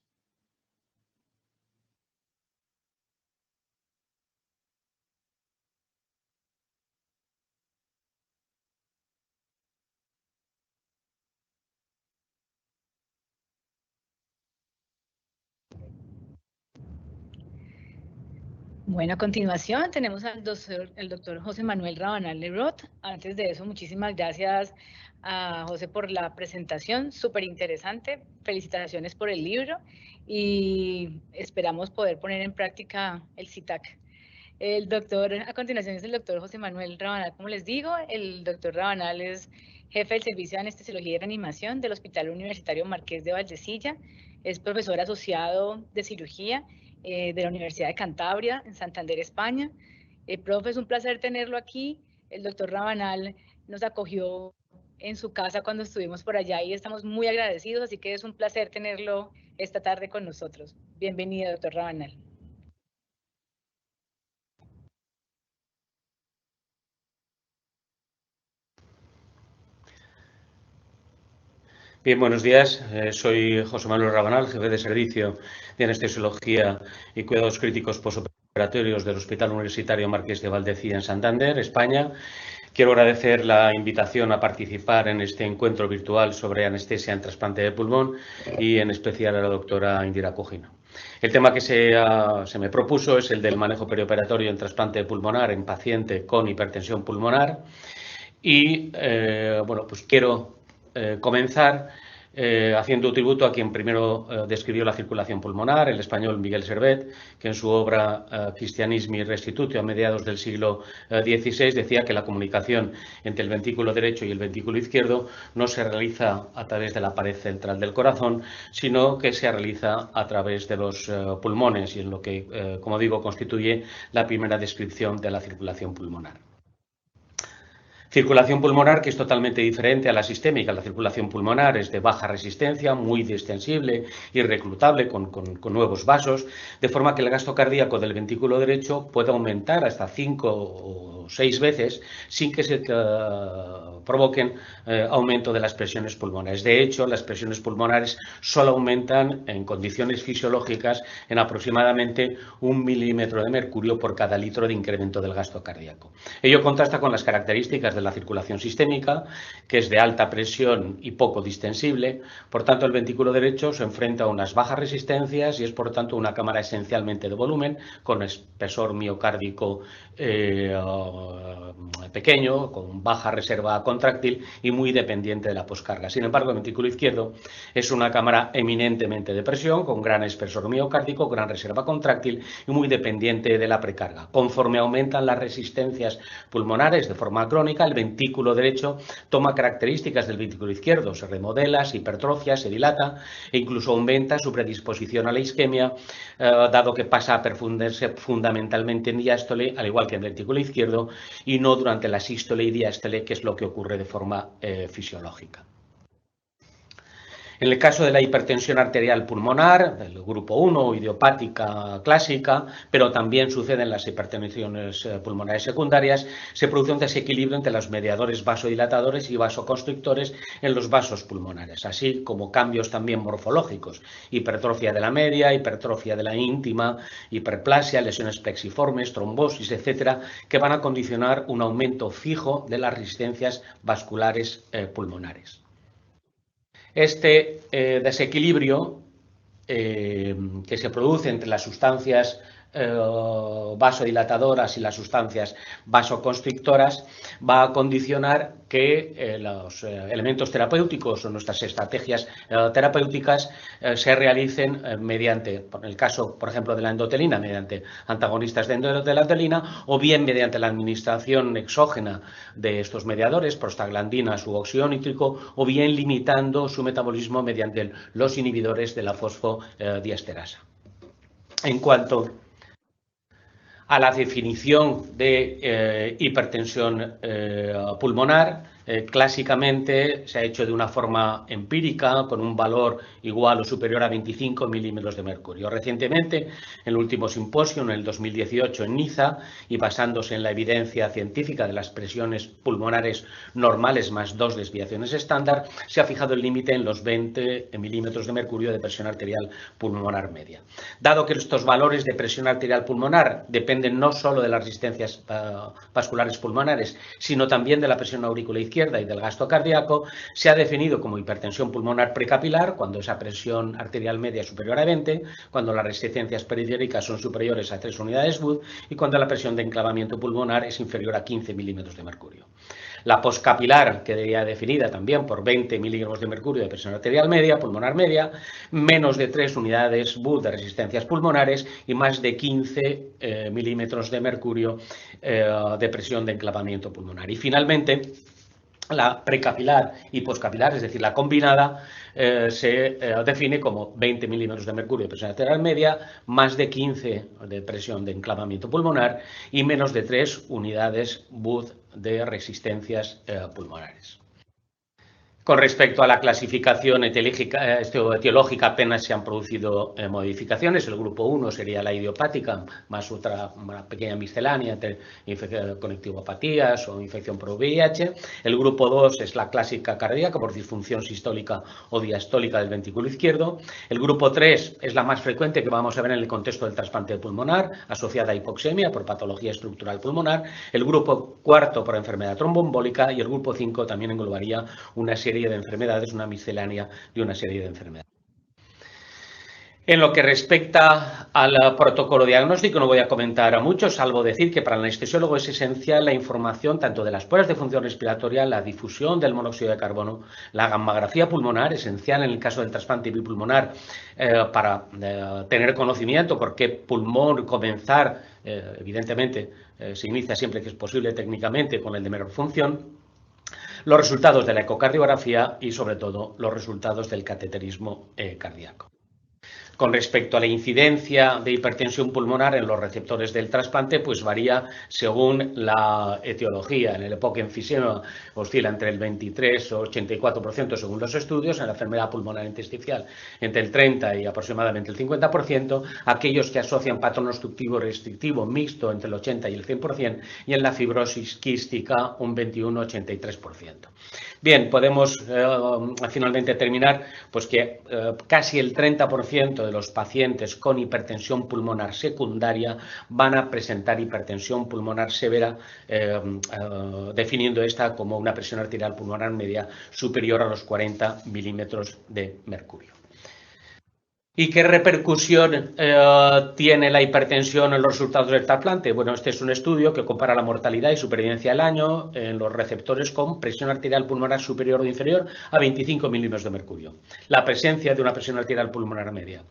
Bueno, a continuación tenemos al doctor José Manuel Rabanal Lebrot. Antes de eso, muchísimas gracias a José por la presentación, súper interesante. Felicitaciones por el libro y esperamos poder poner en práctica el CITAC. El doctor, a continuación, es el doctor José Manuel Rabanal. Como les digo, el doctor Rabanal es jefe del Servicio de Anestesiología y Reanimación del Hospital Universitario Marqués de Valdecilla. Es profesor asociado de cirugía de la Universidad de Cantabria, en Santander, España. Profe, es un placer tenerlo aquí. El doctor Rabanal nos acogió en su casa cuando estuvimos por allá y estamos muy agradecidos, así que es un placer tenerlo esta tarde con nosotros. Bienvenido, doctor Rabanal. Bien, buenos días. Soy José Manuel Rabanal, jefe de Servicio de Anestesiología y Cuidados Críticos Postoperatorios del Hospital Universitario Marqués de Valdecilla en Santander, España. Quiero agradecer la invitación a participar en este encuentro virtual sobre anestesia en trasplante de pulmón y en especial a la doctora Indira Cugino. El tema que se me propuso es el del manejo perioperatorio en trasplante pulmonar en paciente con hipertensión pulmonar y, bueno, pues quiero comenzar haciendo tributo a quien primero describió la circulación pulmonar, el español Miguel Servet, que en su obra Christianismi Restitutio a mediados del siglo XVI decía que la comunicación entre el ventrículo derecho y el ventrículo izquierdo no se realiza a través de la pared central del corazón, sino que se realiza a través de los pulmones y en lo que, como digo, constituye la primera descripción de la circulación pulmonar. Circulación pulmonar que es totalmente diferente a la sistémica. La circulación pulmonar es de baja resistencia, muy distensible y reclutable con nuevos vasos, de forma que el gasto cardíaco del ventrículo derecho puede aumentar hasta 5 o 6 veces sin que se provoquen aumento de las presiones pulmonares. De hecho, las presiones pulmonares solo aumentan en condiciones fisiológicas en aproximadamente 1 milímetro de mercurio por cada litro de incremento del gasto cardíaco. Ello contrasta con las características de la circulación sistémica, que es de alta presión y poco distensible. Por tanto, el ventrículo derecho se enfrenta a unas bajas resistencias y es, por tanto, una cámara esencialmente de volumen, con espesor miocárdico pequeño, con baja reserva contráctil y muy dependiente de la poscarga. Sin embargo, el ventrículo izquierdo es una cámara eminentemente de presión, con gran espesor miocárdico, gran reserva contráctil y muy dependiente de la precarga. Conforme aumentan las resistencias pulmonares de forma crónica, el ventrículo derecho toma características del ventrículo izquierdo, se remodela, se hipertrofia, se dilata e incluso aumenta su predisposición a la isquemia, dado que pasa a perfundirse fundamentalmente en diástole, al igual que en el ventrículo izquierdo, y no durante la sístole y diástole, que es lo que ocurre de forma fisiológica. En el caso de la hipertensión arterial pulmonar, del grupo 1, idiopática clásica, pero también sucede en las hipertensiones pulmonares secundarias, se produce un desequilibrio entre los mediadores vasodilatadores y vasoconstrictores en los vasos pulmonares, así como cambios también morfológicos, hipertrofia de la media, hipertrofia de la íntima, hiperplasia, lesiones plexiformes, trombosis, etcétera, que van a condicionar un aumento fijo de las resistencias vasculares pulmonares. Este desequilibrio que se produce entre las sustancias vasodilatadoras y las sustancias vasoconstrictoras va a condicionar que los elementos terapéuticos o nuestras estrategias terapéuticas se realicen mediante, en el caso, por ejemplo, de la endotelina, mediante antagonistas de endotelina, o bien mediante la administración exógena de estos mediadores, prostaglandinas u óxido nítrico, o bien limitando su metabolismo mediante los inhibidores de la fosfodiesterasa. En cuanto a la definición de hipertensión pulmonar, clásicamente se ha hecho de una forma empírica, con un valor igual o superior a 25 milímetros de mercurio. Recientemente, en el último simposio, en el 2018 en Niza, y basándose en la evidencia científica de las presiones pulmonares normales más 2 desviaciones estándar, se ha fijado el límite en los 20 milímetros de mercurio de presión arterial pulmonar media. Dado que estos valores de presión arterial pulmonar dependen no solo de las resistencias vasculares pulmonares, sino también de la presión aurícula izquierda, izquierda y del gasto cardíaco, se ha definido como hipertensión pulmonar precapilar cuando esa presión arterial media es superior a 20, cuando las resistencias periféricas son superiores a 3 unidades Wood y cuando la presión de enclavamiento pulmonar es inferior a 15 milímetros de mercurio. La poscapilar quedaría definida también por 20 miligramos de mercurio de presión arterial media, pulmonar media, menos de 3 unidades Wood de resistencias pulmonares y más de 15 milímetros de mercurio de presión de enclavamiento pulmonar. Y finalmente, la precapilar y poscapilar, es decir, la combinada, se define como 20 milímetros de mercurio de presión arterial media, más de 15 de presión de enclavamiento pulmonar y menos de 3 unidades Wood de resistencias pulmonares. Con respecto a la clasificación etiológica, apenas se han producido modificaciones. El grupo 1 sería la idiopática, más una pequeña miscelánea entre conectivopatías o infección por VIH. El grupo 2 es la clásica cardíaca por disfunción sistólica o diastólica del ventrículo izquierdo. El grupo 3 es la más frecuente que vamos a ver en el contexto del trasplante pulmonar, asociada a hipoxemia por patología estructural pulmonar. El grupo 4 por enfermedad tromboembólica y el grupo 5 también englobaría una serie de enfermedades, una miscelánea de una serie de enfermedades. En lo que respecta al protocolo diagnóstico, no voy a comentar mucho, salvo decir que para el anestesiólogo es esencial la información tanto de las pruebas de función respiratoria, la difusión del monóxido de carbono, la gammagrafía pulmonar, esencial en el caso del trasplante bipulmonar para tener conocimiento por qué pulmón comenzar, evidentemente se inicia siempre que es posible técnicamente con el de menor función, los resultados de la ecocardiografía y, sobre todo, los resultados del cateterismo cardíaco. Con respecto a la incidencia de hipertensión pulmonar en los receptores del trasplante, pues varía según la etiología. En el EPOC enfisema oscila entre el 23 o 84% según los estudios, en la enfermedad pulmonar intersticial entre el 30 y aproximadamente el 50%, aquellos que asocian patrón obstructivo restrictivo mixto entre el 80 y el 100% y en la fibrosis quística un 21-83%. Bien, podemos finalmente terminar pues que casi el 30% de los pacientes con hipertensión pulmonar secundaria van a presentar hipertensión pulmonar severa, definiendo esta como una presión arterial pulmonar media superior a los 40 milímetros de mercurio. ¿Y qué repercusión tiene la hipertensión en los resultados del trasplante? Bueno, este es un estudio que compara la mortalidad y supervivencia al año en los receptores con presión arterial pulmonar superior o inferior a 25 milímetros de mercurio. La presencia de una presión arterial pulmonar media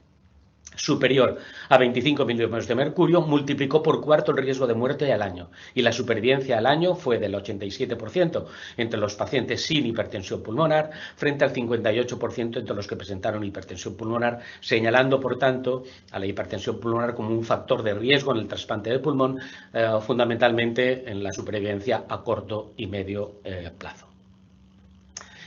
superior a 25 milímetros de mercurio multiplicó por cuarto el riesgo de muerte al año y la supervivencia al año fue del 87% entre los pacientes sin hipertensión pulmonar frente al 58% entre los que presentaron hipertensión pulmonar, señalando por tanto a la hipertensión pulmonar como un factor de riesgo en el trasplante de pulmón, fundamentalmente en la supervivencia a corto y medio plazo.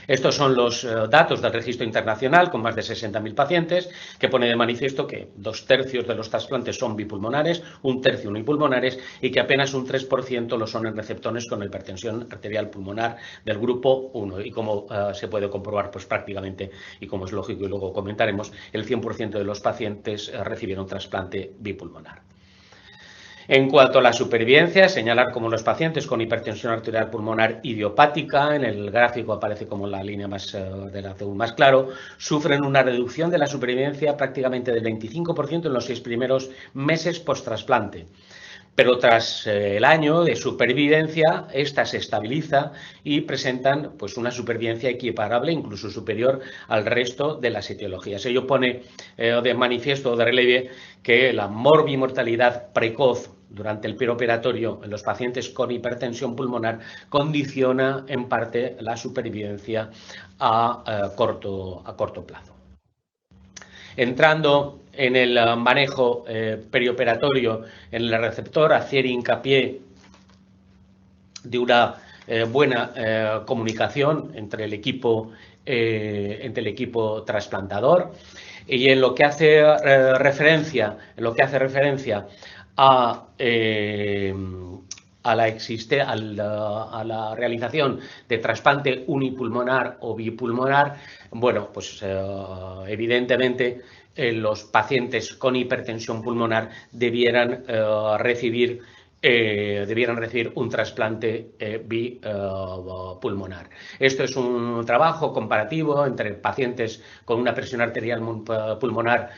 Estos son los datos del registro internacional con más de 60.000 pacientes que pone de manifiesto que 2/3 de los trasplantes son bipulmonares, 1/3 unipulmonares y que apenas un 3% lo son en receptores con hipertensión arterial pulmonar del grupo 1. Y como se puede comprobar, pues prácticamente, y como es lógico y luego comentaremos, el 100% de los pacientes recibieron trasplante bipulmonar. En cuanto a la supervivencia, señalar como los pacientes con hipertensión arterial pulmonar idiopática, en el gráfico aparece como la línea del azul más claro, sufren una reducción de la supervivencia prácticamente del 25% en los 6 primeros meses post-trasplante. Pero tras el año de supervivencia, esta se estabiliza y presentan pues, una supervivencia equiparable, incluso superior al resto de las etiologías. Ello pone de manifiesto, de relieve, que la morbimortalidad precoz durante el perioperatorio en los pacientes con hipertensión pulmonar condiciona en parte la supervivencia a corto plazo. Entrando en el manejo perioperatorio en el receptor, hacer hincapié de una buena comunicación entre el equipo trasplantador y en lo que hace referencia a la realización de trasplante unipulmonar o bipulmonar, bueno, pues evidentemente los pacientes con hipertensión pulmonar debieran recibir debieran recibir un trasplante bipulmonar. Esto es un trabajo comparativo entre pacientes con una presión arterial pulmonar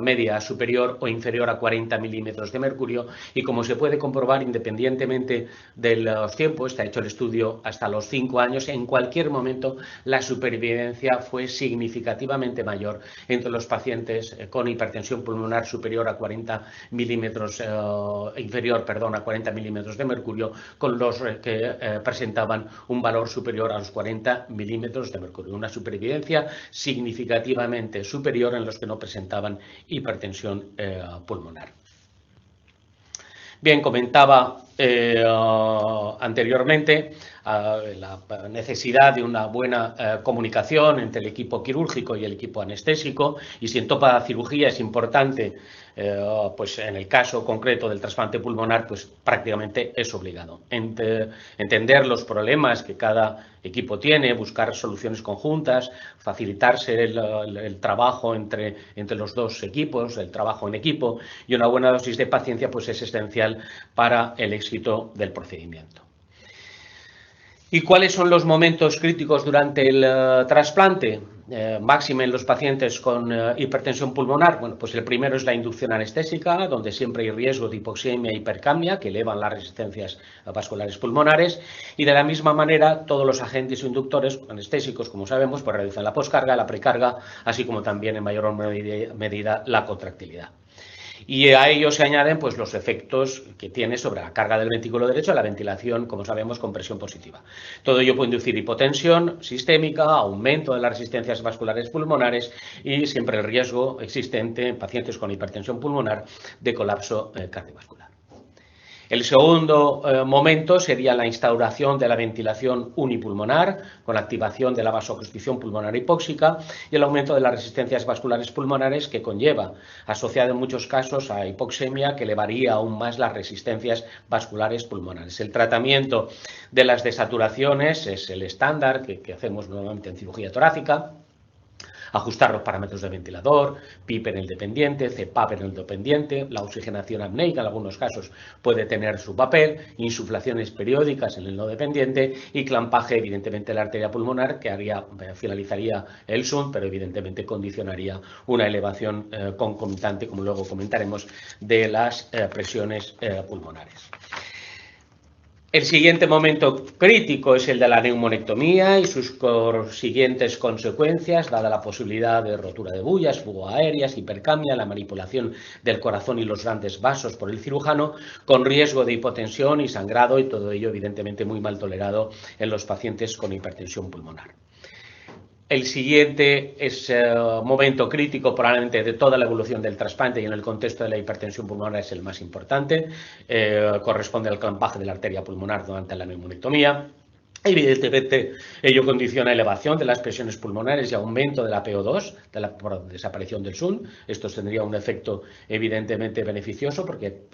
media superior o inferior a 40 milímetros de mercurio, y como se puede comprobar independientemente de los tiempos, está hecho el estudio hasta los 5 años, en cualquier momento la supervivencia fue significativamente mayor entre los pacientes con hipertensión pulmonar superior a 40 milímetros, a 40 milímetros de mercurio, con los que presentaban un valor superior a los 40 milímetros de mercurio. Una supervivencia significativamente superior en los que no presentaban hipertensión pulmonar. Bien, comentaba anteriormente la necesidad de una buena comunicación entre el equipo quirúrgico y el equipo anestésico, y si en toda cirugía es importante, pues en el caso concreto del trasplante pulmonar, pues prácticamente es obligado. Entender los problemas que cada equipo tiene, buscar soluciones conjuntas, facilitarse el trabajo entre los dos equipos, el trabajo en equipo, y una buena dosis de paciencia pues es esencial para el éxito del procedimiento. ¿Y cuáles son los momentos críticos durante el trasplante? Máxime en los pacientes con hipertensión pulmonar. Bueno, pues el primero es la inducción anestésica, donde siempre hay riesgo de hipoxemia e hipercamia, que elevan las resistencias vasculares pulmonares, y de la misma manera todos los agentes inductores anestésicos, como sabemos, pues reducen la poscarga, la precarga, así como también en mayor medida la contractilidad. Y a ello se añaden pues, los efectos que tiene sobre la carga del ventrículo derecho, la ventilación, como sabemos, con presión positiva. Todo ello puede inducir hipotensión sistémica, aumento de las resistencias vasculares pulmonares y siempre el riesgo existente en pacientes con hipertensión pulmonar de colapso cardiovascular. El segundo momento sería la instauración de la ventilación unipulmonar con la activación de la vasoconstricción pulmonar hipóxica y el aumento de las resistencias vasculares pulmonares, que conlleva, asociado en muchos casos a hipoxemia, que elevaría aún más las resistencias vasculares pulmonares. El tratamiento de las desaturaciones es el estándar que hacemos normalmente en cirugía torácica. Ajustar los parámetros de ventilador, PIP en el dependiente, CPAP en el dependiente, la oxigenación apneica en algunos casos puede tener su papel, insuflaciones periódicas en el no dependiente y clampaje evidentemente de la arteria pulmonar, que finalizaría el shunt, pero evidentemente condicionaría una elevación concomitante, como luego comentaremos, de las presiones pulmonares. El siguiente momento crítico es el de la neumonectomía y sus siguientes consecuencias, dada la posibilidad de rotura de bullas, fuga aéreas, hipercamia, la manipulación del corazón y los grandes vasos por el cirujano, con riesgo de hipotensión y sangrado, y todo ello evidentemente muy mal tolerado en los pacientes con hipertensión pulmonar. El siguiente es momento crítico probablemente de toda la evolución del trasplante y en el contexto de la hipertensión pulmonar es el más importante. Corresponde al clampaje de la arteria pulmonar durante la neumonectomía. Evidentemente, ello condiciona elevación de las presiones pulmonares y aumento de la PO2, por desaparición del shunt. Esto tendría un efecto evidentemente beneficioso porque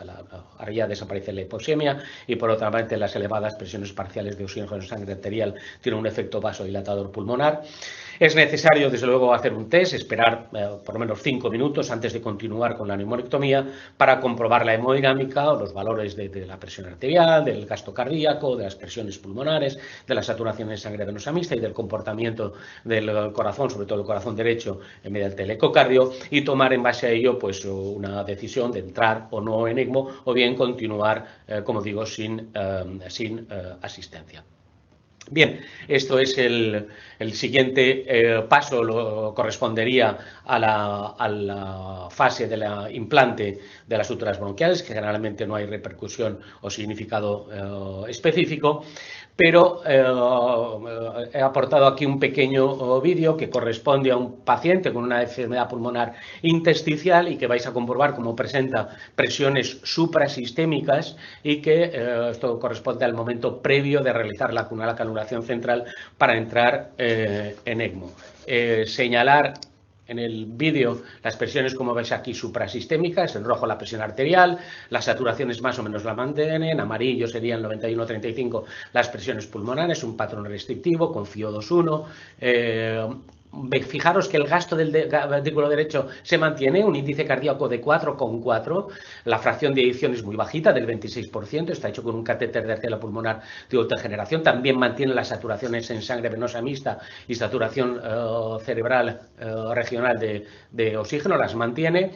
haría desaparecer la hipoxemia y por otra parte las elevadas presiones parciales de oxígeno en sangre arterial tienen un efecto vasodilatador pulmonar. Es necesario, desde luego, hacer un test, esperar por lo menos 5 minutos antes de continuar con la neumonectomía para comprobar la hemodinámica o los valores de la presión arterial, del gasto cardíaco, de las presiones pulmonares, de la saturación de sangre venosa mixta y del comportamiento del corazón, sobre todo el corazón derecho, mediante el ecocardio, y tomar en base a ello pues, una decisión de entrar o no en ECMO o bien continuar, como digo, sin asistencia. Bien, esto es el siguiente paso, lo correspondería a la fase del implante de las suturas bronquiales, que generalmente no hay repercusión o significado específico, pero he aportado aquí un pequeño vídeo que corresponde a un paciente con una enfermedad pulmonar intersticial y que vais a comprobar cómo presenta presiones suprasistémicas y que esto corresponde al momento previo de realizar la canulación central para entrar en ECMO. Señalar en el vídeo las presiones, como veis aquí, suprasistémicas, en rojo la presión arterial, las saturaciones más o menos la mantienen, en amarillo serían 91-35 las presiones pulmonares, un patrón restrictivo con FiO2-1, fijaros que el gasto del ventrículo derecho se mantiene, un índice cardíaco de 4,4, la fracción de eyección es muy bajita, del 26%, está hecho con un catéter de arteria pulmonar de última generación, también mantiene las saturaciones en sangre venosa mixta y saturación cerebral regional de oxígeno, las mantiene.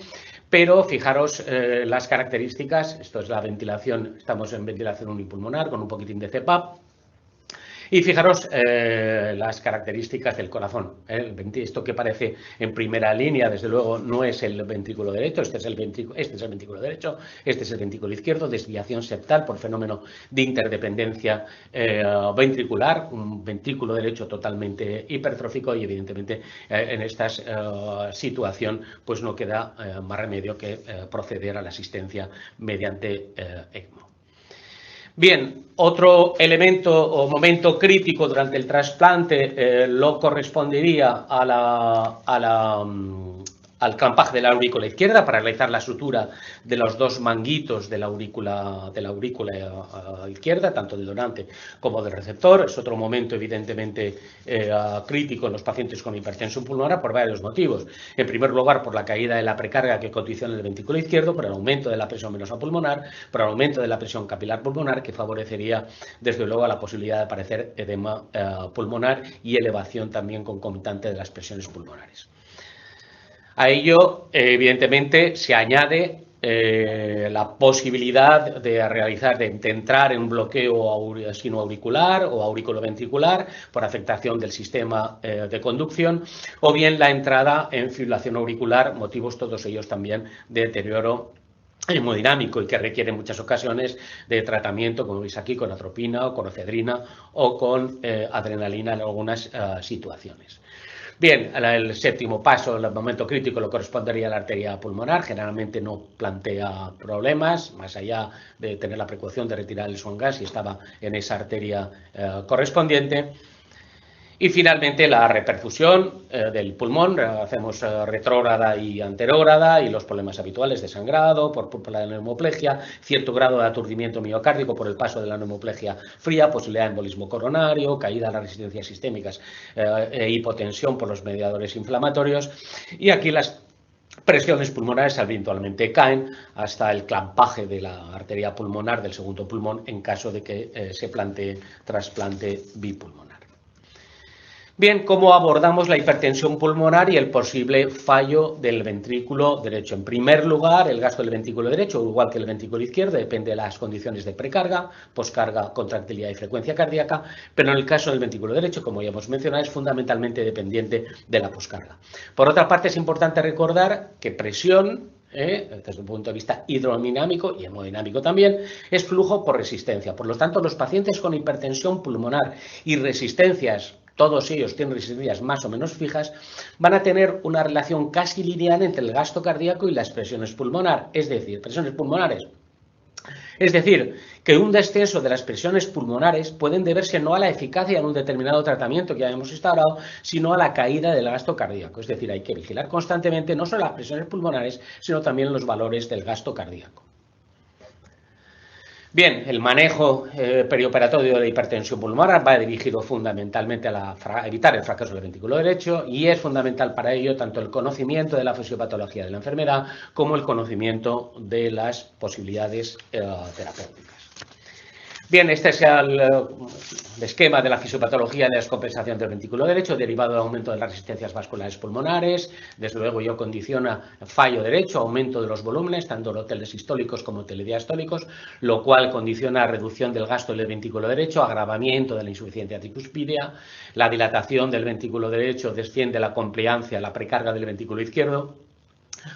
Pero fijaros las características, esto es la ventilación, estamos en ventilación unipulmonar con un poquitín de CPAP. Y fijaros las características del corazón. Esto que parece en primera línea, desde luego, no es el ventrículo derecho, este es el ventrículo derecho, este es el ventrículo izquierdo, desviación septal por fenómeno de interdependencia ventricular, un ventrículo derecho totalmente hipertrófico y evidentemente en esta situación pues no queda más remedio que proceder a la asistencia mediante ECMO. Bien, otro elemento o momento crítico durante el trasplante lo correspondería al clampaje de la aurícula izquierda para realizar la sutura de los dos manguitos de la aurícula izquierda, tanto del donante como del receptor. Es otro momento evidentemente crítico en los pacientes con hipertensión pulmonar por varios motivos. En primer lugar, por la caída de la precarga que condiciona el ventrículo izquierdo, por el aumento de la presión venosa pulmonar, por el aumento de la presión capilar pulmonar, que favorecería desde luego la posibilidad de aparecer edema pulmonar y elevación también concomitante de las presiones pulmonares. A ello, evidentemente, se añade la posibilidad de entrar en un bloqueo sinoauricular o auriculoventricular por afectación del sistema de conducción, o bien la entrada en fibrilación auricular, motivos todos ellos también de deterioro hemodinámico y que requiere en muchas ocasiones de tratamiento, como veis aquí, con atropina o con efedrina o con adrenalina en algunas situaciones. Bien, el séptimo paso, el momento crítico, lo correspondería a la arteria pulmonar. Generalmente no plantea problemas, más allá de tener la precaución de retirar el gas si estaba en esa arteria correspondiente. Y finalmente la reperfusión del pulmón, hacemos retrógrada y anterógrada y los problemas habituales de sangrado por culpa de la neumoplegia, cierto grado de aturdimiento miocárdico por el paso de la neumoplegia fría, posibilidad de embolismo coronario, caída de las resistencias sistémicas e hipotensión por los mediadores inflamatorios. Y aquí las presiones pulmonares habitualmente caen hasta el clampaje de la arteria pulmonar del segundo pulmón en caso de que se plantee trasplante bipulmonar. Bien, ¿cómo abordamos la hipertensión pulmonar y el posible fallo del ventrículo derecho? En primer lugar, el gasto del ventrículo derecho, igual que el ventrículo izquierdo, depende de las condiciones de precarga, poscarga, contractilidad y frecuencia cardíaca, pero en el caso del ventrículo derecho, como ya hemos mencionado, es fundamentalmente dependiente de la poscarga. Por otra parte, es importante recordar que presión, desde un punto de vista hidrodinámico y hemodinámico también, es flujo por resistencia. Por lo tanto, los pacientes con hipertensión pulmonar y resistencias, todos ellos tienen resistencias más o menos fijas, van a tener una relación casi lineal entre el gasto cardíaco y las presiones pulmonares. Es decir, que un descenso de las presiones pulmonares pueden deberse no a la eficacia en un determinado tratamiento que ya hemos instaurado, sino a la caída del gasto cardíaco. Es decir, hay que vigilar constantemente no solo las presiones pulmonares, sino también los valores del gasto cardíaco. Bien, el manejo perioperatorio de la hipertensión pulmonar va dirigido fundamentalmente a evitar el fracaso del ventrículo derecho y es fundamental para ello tanto el conocimiento de la fisiopatología de la enfermedad como el conocimiento de las posibilidades terapéuticas. Bien, este es el esquema de la fisiopatología de la descompensación del ventrículo derecho derivado del aumento de las resistencias vasculares pulmonares. Desde luego, ello condiciona fallo derecho, aumento de los volúmenes, tanto telesistólicos como telediastólicos, lo cual condiciona reducción del gasto del ventrículo derecho, agravamiento de la insuficiencia tricuspidea, la dilatación del ventrículo derecho, desciende la compliancia, la precarga del ventrículo izquierdo,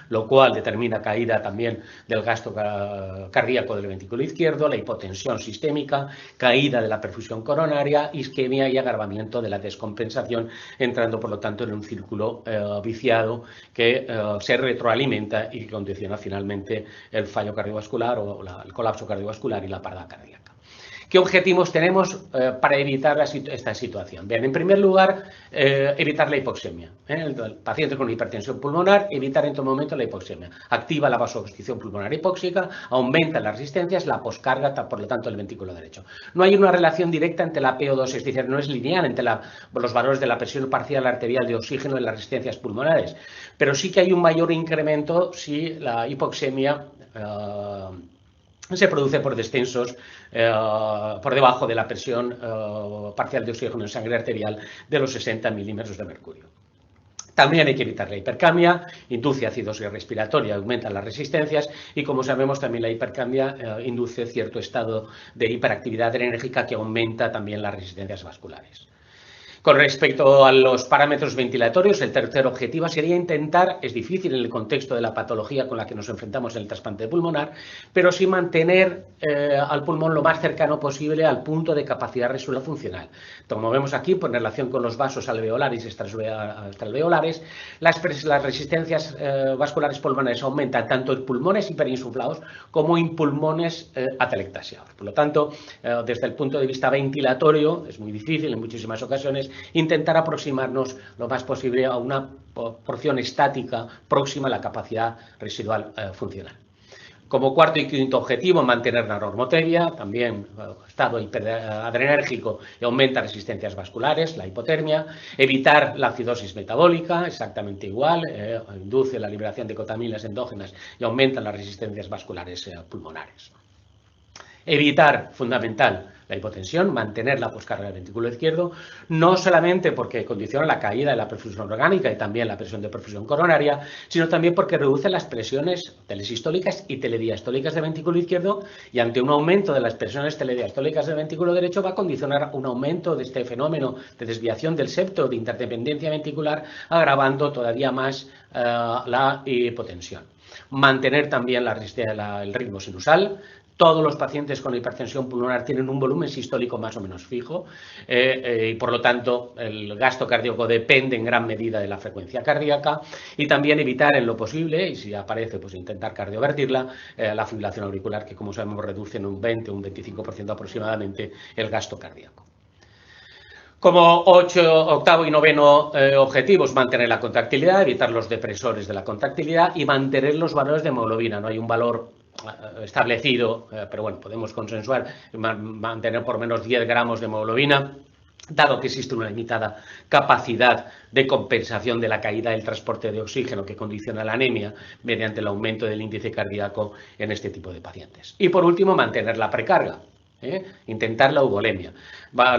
lo cual determina caída también del gasto cardíaco del ventrículo izquierdo, la hipotensión sistémica, caída de la perfusión coronaria, isquemia y agravamiento de la descompensación, entrando por lo tanto en un círculo viciado que se retroalimenta y que condiciona finalmente el fallo cardiovascular o el colapso cardiovascular y la parada cardíaca. ¿Qué objetivos tenemos para evitar esta situación? Bien, en primer lugar, evitar la hipoxemia. El paciente con hipertensión pulmonar, evitar en todo momento la hipoxemia. Activa la vasoconstricción pulmonar hipóxica, aumenta las resistencias, la poscarga, por lo tanto, el ventrículo derecho. No hay una relación directa entre la PO2, es decir, no es lineal entre los valores de la presión parcial arterial de oxígeno y las resistencias pulmonares, pero sí que hay un mayor incremento si la hipoxemia se produce por descensos por debajo de la presión parcial de oxígeno en sangre arterial de los 60 milímetros de mercurio. También hay que evitar la hipercamia, induce acidosis respiratoria, aumenta las resistencias y, como sabemos, también la hipercamia induce cierto estado de hiperactividad adrenérgica que aumenta también las resistencias vasculares. Con respecto a los parámetros ventilatorios, el tercer objetivo sería intentar, es difícil en el contexto de la patología con la que nos enfrentamos en el trasplante pulmonar, pero sí mantener al pulmón lo más cercano posible al punto de capacidad residual funcional. Como vemos aquí, en relación con los vasos alveolares y extraalveolares, las resistencias vasculares pulmonares aumentan tanto en pulmones hiperinsuflados como en pulmones atelectasiados. Por lo tanto, desde el punto de vista ventilatorio, es muy difícil en muchísimas ocasiones intentar aproximarnos lo más posible a una porción estática próxima a la capacidad residual funcional. Como cuarto y quinto objetivo, mantener la normotermia, también estado hiperadrenérgico y aumenta resistencias vasculares, la hipotermia, evitar la acidosis metabólica, exactamente igual, induce la liberación de cotaminas endógenas y aumenta las resistencias vasculares pulmonares. Evitar, fundamental, la hipotensión, mantener la poscarga del ventrículo izquierdo, no solamente porque condiciona la caída de la perfusión orgánica y también la presión de perfusión coronaria, sino también porque reduce las presiones telesistólicas y telediastólicas del ventrículo izquierdo y ante un aumento de las presiones telediastólicas del ventrículo derecho va a condicionar un aumento de este fenómeno de desviación del septo de interdependencia ventricular, agravando todavía más la hipotensión. Mantener también el ritmo sinusal. Todos los pacientes con hipertensión pulmonar tienen un volumen sistólico más o menos fijo y, por lo tanto, el gasto cardíaco depende en gran medida de la frecuencia cardíaca y también evitar en lo posible, y si aparece, pues intentar cardiovertirla, la fibrilación auricular, que como sabemos reduce en un 20 o un 25% aproximadamente el gasto cardíaco. Como octavo y noveno objetivos, mantener la contractilidad, evitar los depresores de la contractilidad y mantener los valores de hemoglobina. No hay un valor establecido, pero bueno, podemos consensuar, mantener por menos 10 gramos de hemoglobina, dado que existe una limitada capacidad de compensación de la caída del transporte de oxígeno que condiciona la anemia mediante el aumento del índice cardíaco en este tipo de pacientes. Y por último, mantener la precarga. Intentar la eubolemia.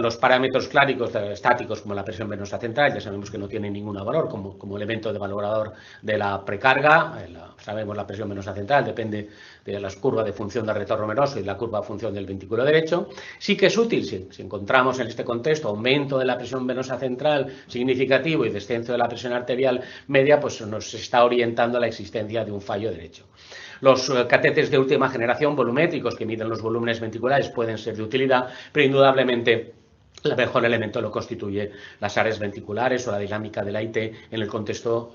Los parámetros clásicos estáticos como la presión venosa central ya sabemos que no tienen ningún valor como elemento de valorador de la precarga. Sabemos la presión venosa central depende de las curvas de función del retorno venoso y la curva de función del ventrículo derecho. Sí que es útil si encontramos en este contexto aumento de la presión venosa central significativo y descenso de la presión arterial media, pues nos está orientando a la existencia de un fallo derecho. Los catéteres de última generación volumétricos que miden los volúmenes ventriculares pueden ser de utilidad, pero indudablemente el mejor elemento lo constituye las áreas ventriculares o la dinámica del AIT en el contexto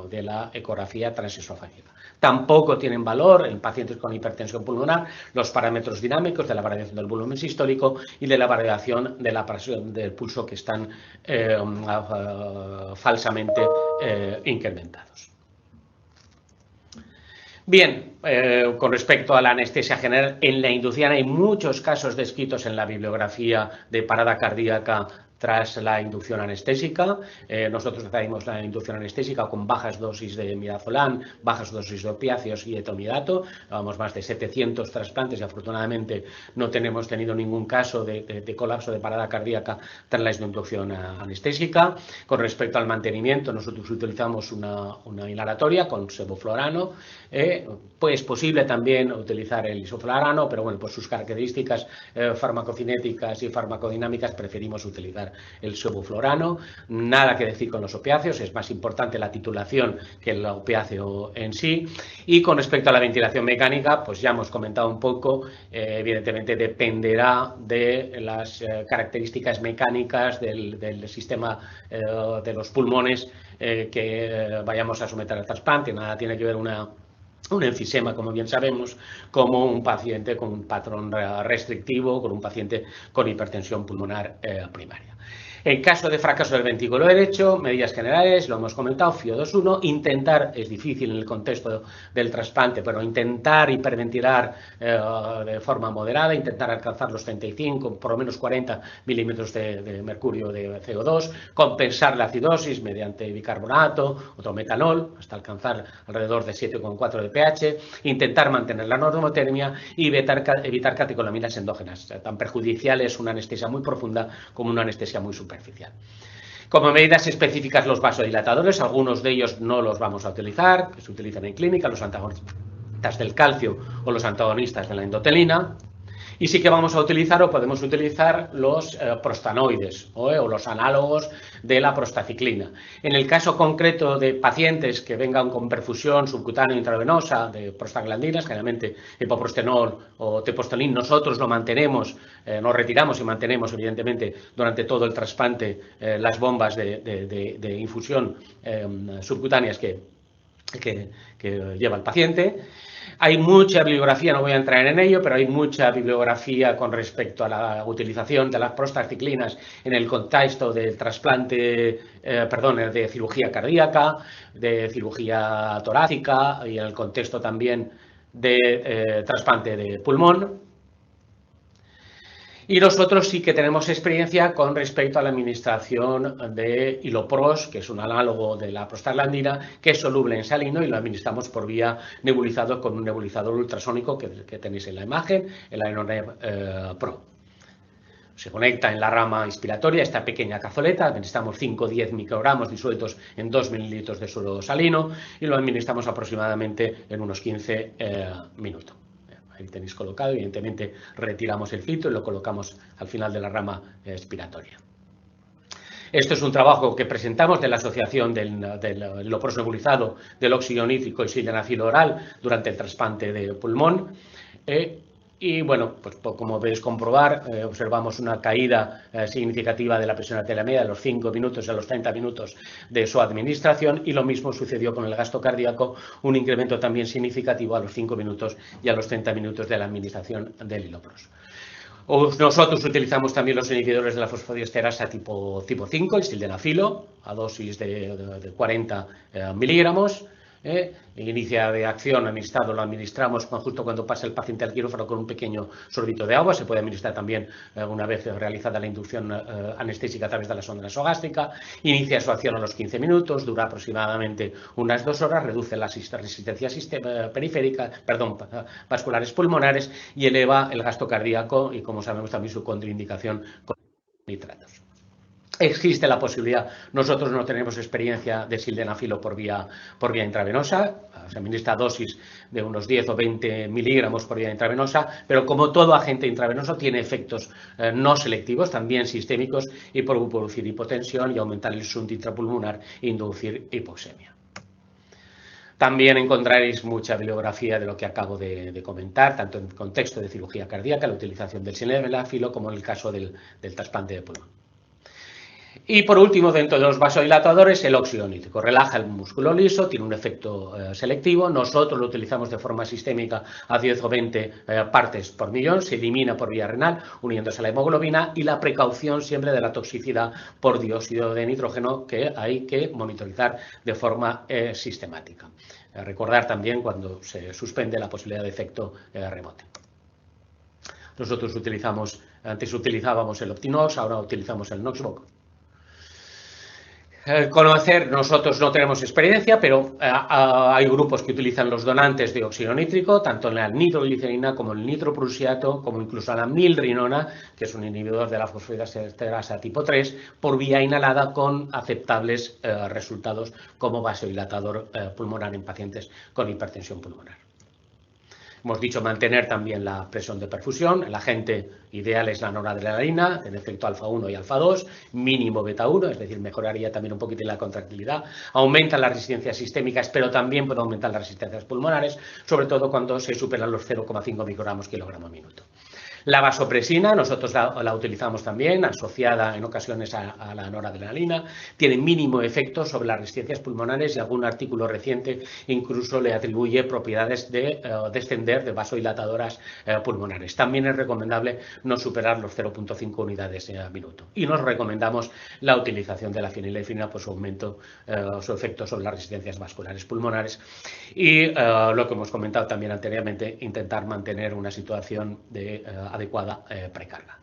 de la ecografía transesofágica. Tampoco tienen valor en pacientes con hipertensión pulmonar los parámetros dinámicos de la variación del volumen sistólico y de la variación de la presión del pulso que están falsamente incrementados. Bien, con respecto a la anestesia general, en la inducción hay muchos casos descritos en la bibliografía de parada cardíaca tras la inducción anestésica. Nosotros hacemos la inducción anestésica con bajas dosis de midazolam, bajas dosis de opiáceos y etomidato. Llevamos más de 700 trasplantes y afortunadamente no tenemos tenido ningún caso de colapso de parada cardíaca tras la inducción anestésica. Con respecto al mantenimiento, nosotros utilizamos una inhalatoria con sevoflurano. Pues es posible también utilizar el isoflurano, pero bueno, por sus características farmacocinéticas y farmacodinámicas preferimos utilizar el sevoflurano. Nada que decir con los opiáceos, es más importante la titulación que el opiáceo en sí. Y con respecto a la ventilación mecánica, pues ya hemos comentado un poco, evidentemente dependerá de las características mecánicas del sistema de los pulmones que vayamos a someter al trasplante. Nada tiene que ver una un enfisema, como bien sabemos, como un paciente con un patrón restrictivo, con un paciente con hipertensión pulmonar primaria. En caso de fracaso del ventrículo derecho, medidas generales, lo hemos comentado, FiO2-1, intentar, es difícil en el contexto del trasplante, pero intentar hiperventilar de forma moderada, intentar alcanzar los 35, por lo menos 40 milímetros de mercurio de CO2, compensar la acidosis mediante bicarbonato, otro metanol, hasta alcanzar alrededor de 7,4 de pH, intentar mantener la normotermia y evitar catecolaminas endógenas. Tan perjudicial es una anestesia muy profunda como una anestesia muy superficial. Como medidas específicas, los vasodilatadores, algunos de ellos no los vamos a utilizar, que se utilizan en clínica, los antagonistas del calcio o los antagonistas de la endotelina. Y sí que vamos a utilizar o podemos utilizar los prostanoides o los análogos de la prostaciclina. En el caso concreto de pacientes que vengan con perfusión subcutánea intravenosa de prostaglandinas, generalmente epoprostenol o tepostolín, nosotros lo mantenemos, nos retiramos y mantenemos evidentemente durante todo el trasplante las bombas de infusión subcutáneas que lleva el paciente. Hay mucha bibliografía, no voy a entrar en ello, pero hay mucha bibliografía con respecto a la utilización de las prostaciclinas en el contexto del trasplante, de cirugía cardíaca, de cirugía torácica y en el contexto también de trasplante de pulmón. Y nosotros sí que tenemos experiencia con respecto a la administración de Ilopros, que es un análogo de la prostaglandina, que es soluble en salino y lo administramos por vía nebulizado con un nebulizador ultrasónico que tenéis en la imagen, el AeroNeb Pro. Se conecta en la rama inspiratoria esta pequeña cazoleta, administramos 5 o 10 microgramos disueltos en 2 mililitros de suero salino y lo administramos aproximadamente en unos 15 minutos. Ahí tenéis colocado, evidentemente retiramos el filtro y lo colocamos al final de la rama expiratoria. Esto es un trabajo que presentamos de la asociación del Ilopros nebulizado, del óxido nítrico y sildenafil oral durante el trasplante de pulmón. Y bueno, pues como podéis comprobar, observamos una caída significativa de la presión arterial media de los 5 minutos a los 30 minutos de su administración y lo mismo sucedió con el gasto cardíaco, un incremento también significativo a los 5 minutos y a los 30 minutos de la administración del Ilopros. Nosotros utilizamos también los inhibidores de la fosfodiesterasa tipo 5, el sildenafilo, a dosis de 40 miligramos. Inicia de acción administrado, lo administramos justo cuando pasa el paciente al quirófano con un pequeño sorbito de agua. Se puede administrar también una vez realizada la inducción anestésica a través de la sonda nasogástrica. Inicia su acción a los 15 minutos, dura aproximadamente unas 2 horas, reduce la resistencia vasculares pulmonares y eleva el gasto cardíaco y, como sabemos, también su contraindicación con nitratos. Existe la posibilidad, nosotros no tenemos experiencia de sildenafilo por vía intravenosa, se administra dosis de unos 10 o 20 miligramos por vía intravenosa, pero como todo agente intravenoso tiene efectos no selectivos, también sistémicos, y puede producir hipotensión y aumentar el shunt intrapulmonar e inducir hipoxemia. También encontraréis mucha bibliografía de lo que acabo de comentar, tanto en contexto de cirugía cardíaca, la utilización del sildenafilo, como en el caso del trasplante de pulmón. Y por último, dentro de los vasodilatadores, el óxido nítrico. Relaja el músculo liso, tiene un efecto selectivo. Nosotros lo utilizamos de forma sistémica a 10 o 20 partes por millón. Se elimina por vía renal, uniéndose a la hemoglobina. Y la precaución siempre de la toxicidad por dióxido de nitrógeno, que hay que monitorizar de forma sistemática. Recordar también cuando se suspende la posibilidad de efecto rebote. Nosotros antes utilizábamos el Optinox, ahora utilizamos el Noxbox. Conocer, nosotros no tenemos experiencia, pero hay grupos que utilizan los donantes de óxido nítrico, tanto en la nitroglicerina como el nitroprusiato, como incluso la milrinona, que es un inhibidor de la fosfodiesterasa tipo 3, por vía inhalada con aceptables resultados como vasodilatador pulmonar en pacientes con hipertensión pulmonar. Hemos dicho mantener también la presión de perfusión. El agente ideal es la noradrenalina, en efecto alfa-1 y alfa-2, mínimo beta-1, es decir, mejoraría también un poquito la contractilidad. Aumenta las resistencias sistémicas, pero también puede aumentar las resistencias pulmonares, sobre todo cuando se superan los 0,5 microgramos kilogramo minuto. La vasopresina, nosotros la utilizamos también, asociada en ocasiones a la noradrenalina, tiene mínimo efecto sobre las resistencias pulmonares y algún artículo reciente incluso le atribuye propiedades de descender de vasodilatadoras pulmonares. También es recomendable no superar los 0,5 unidades a minuto. Y nos recomendamos la utilización de la fenilefrina por su aumento, su efecto sobre las resistencias vasculares pulmonares y lo que hemos comentado también anteriormente, intentar mantener una situación de adecuada precarga.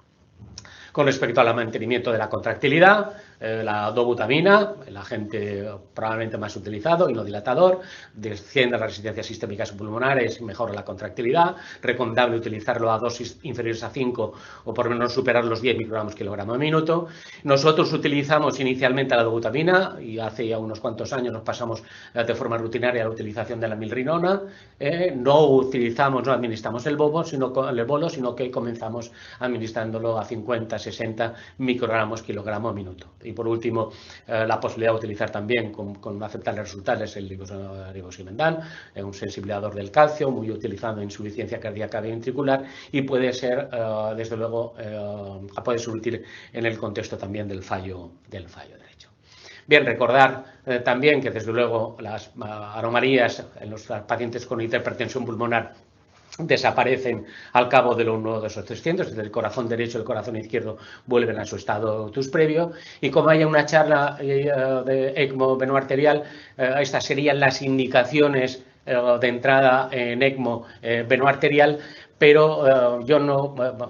Con respecto al mantenimiento de la contractilidad, la dobutamina, el agente probablemente más utilizado, inodilatador, desciende las resistencias sistémicas pulmonares y mejora la contractilidad. Recomendable utilizarlo a dosis inferiores a 5 o por lo menos superar los 10 microgramos kilogramo a minuto. Nosotros utilizamos inicialmente la dobutamina y hace ya unos cuantos años nos pasamos de forma rutinaria a la utilización de la milrinona. No administramos el bolo, sino que comenzamos administrándolo a 50-60 microgramos kilogramo a minuto. Y por último, la posibilidad de utilizar también con aceptables resultados el ribosimendan, un sensibilizador del calcio, muy utilizado en insuficiencia cardíaca ventricular y puede ser, desde luego, puede ser útil en el contexto también del fallo derecho. Bien, recordar también que, desde luego, las anomalías en los pacientes con hipertensión pulmonar desaparecen al cabo de uno de esos 300, desde el corazón derecho y el corazón izquierdo vuelven a su estado TUS previo, y como haya una charla de ECMO venoarterial, estas serían las indicaciones de entrada en ECMO venoarterial, pero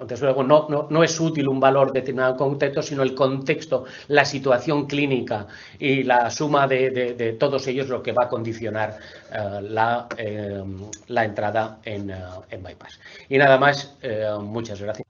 desde luego no es útil un valor determinado concreto, sino el contexto, la situación clínica y la suma de todos ellos lo que va a condicionar la entrada en bypass. Y nada más, muchas gracias.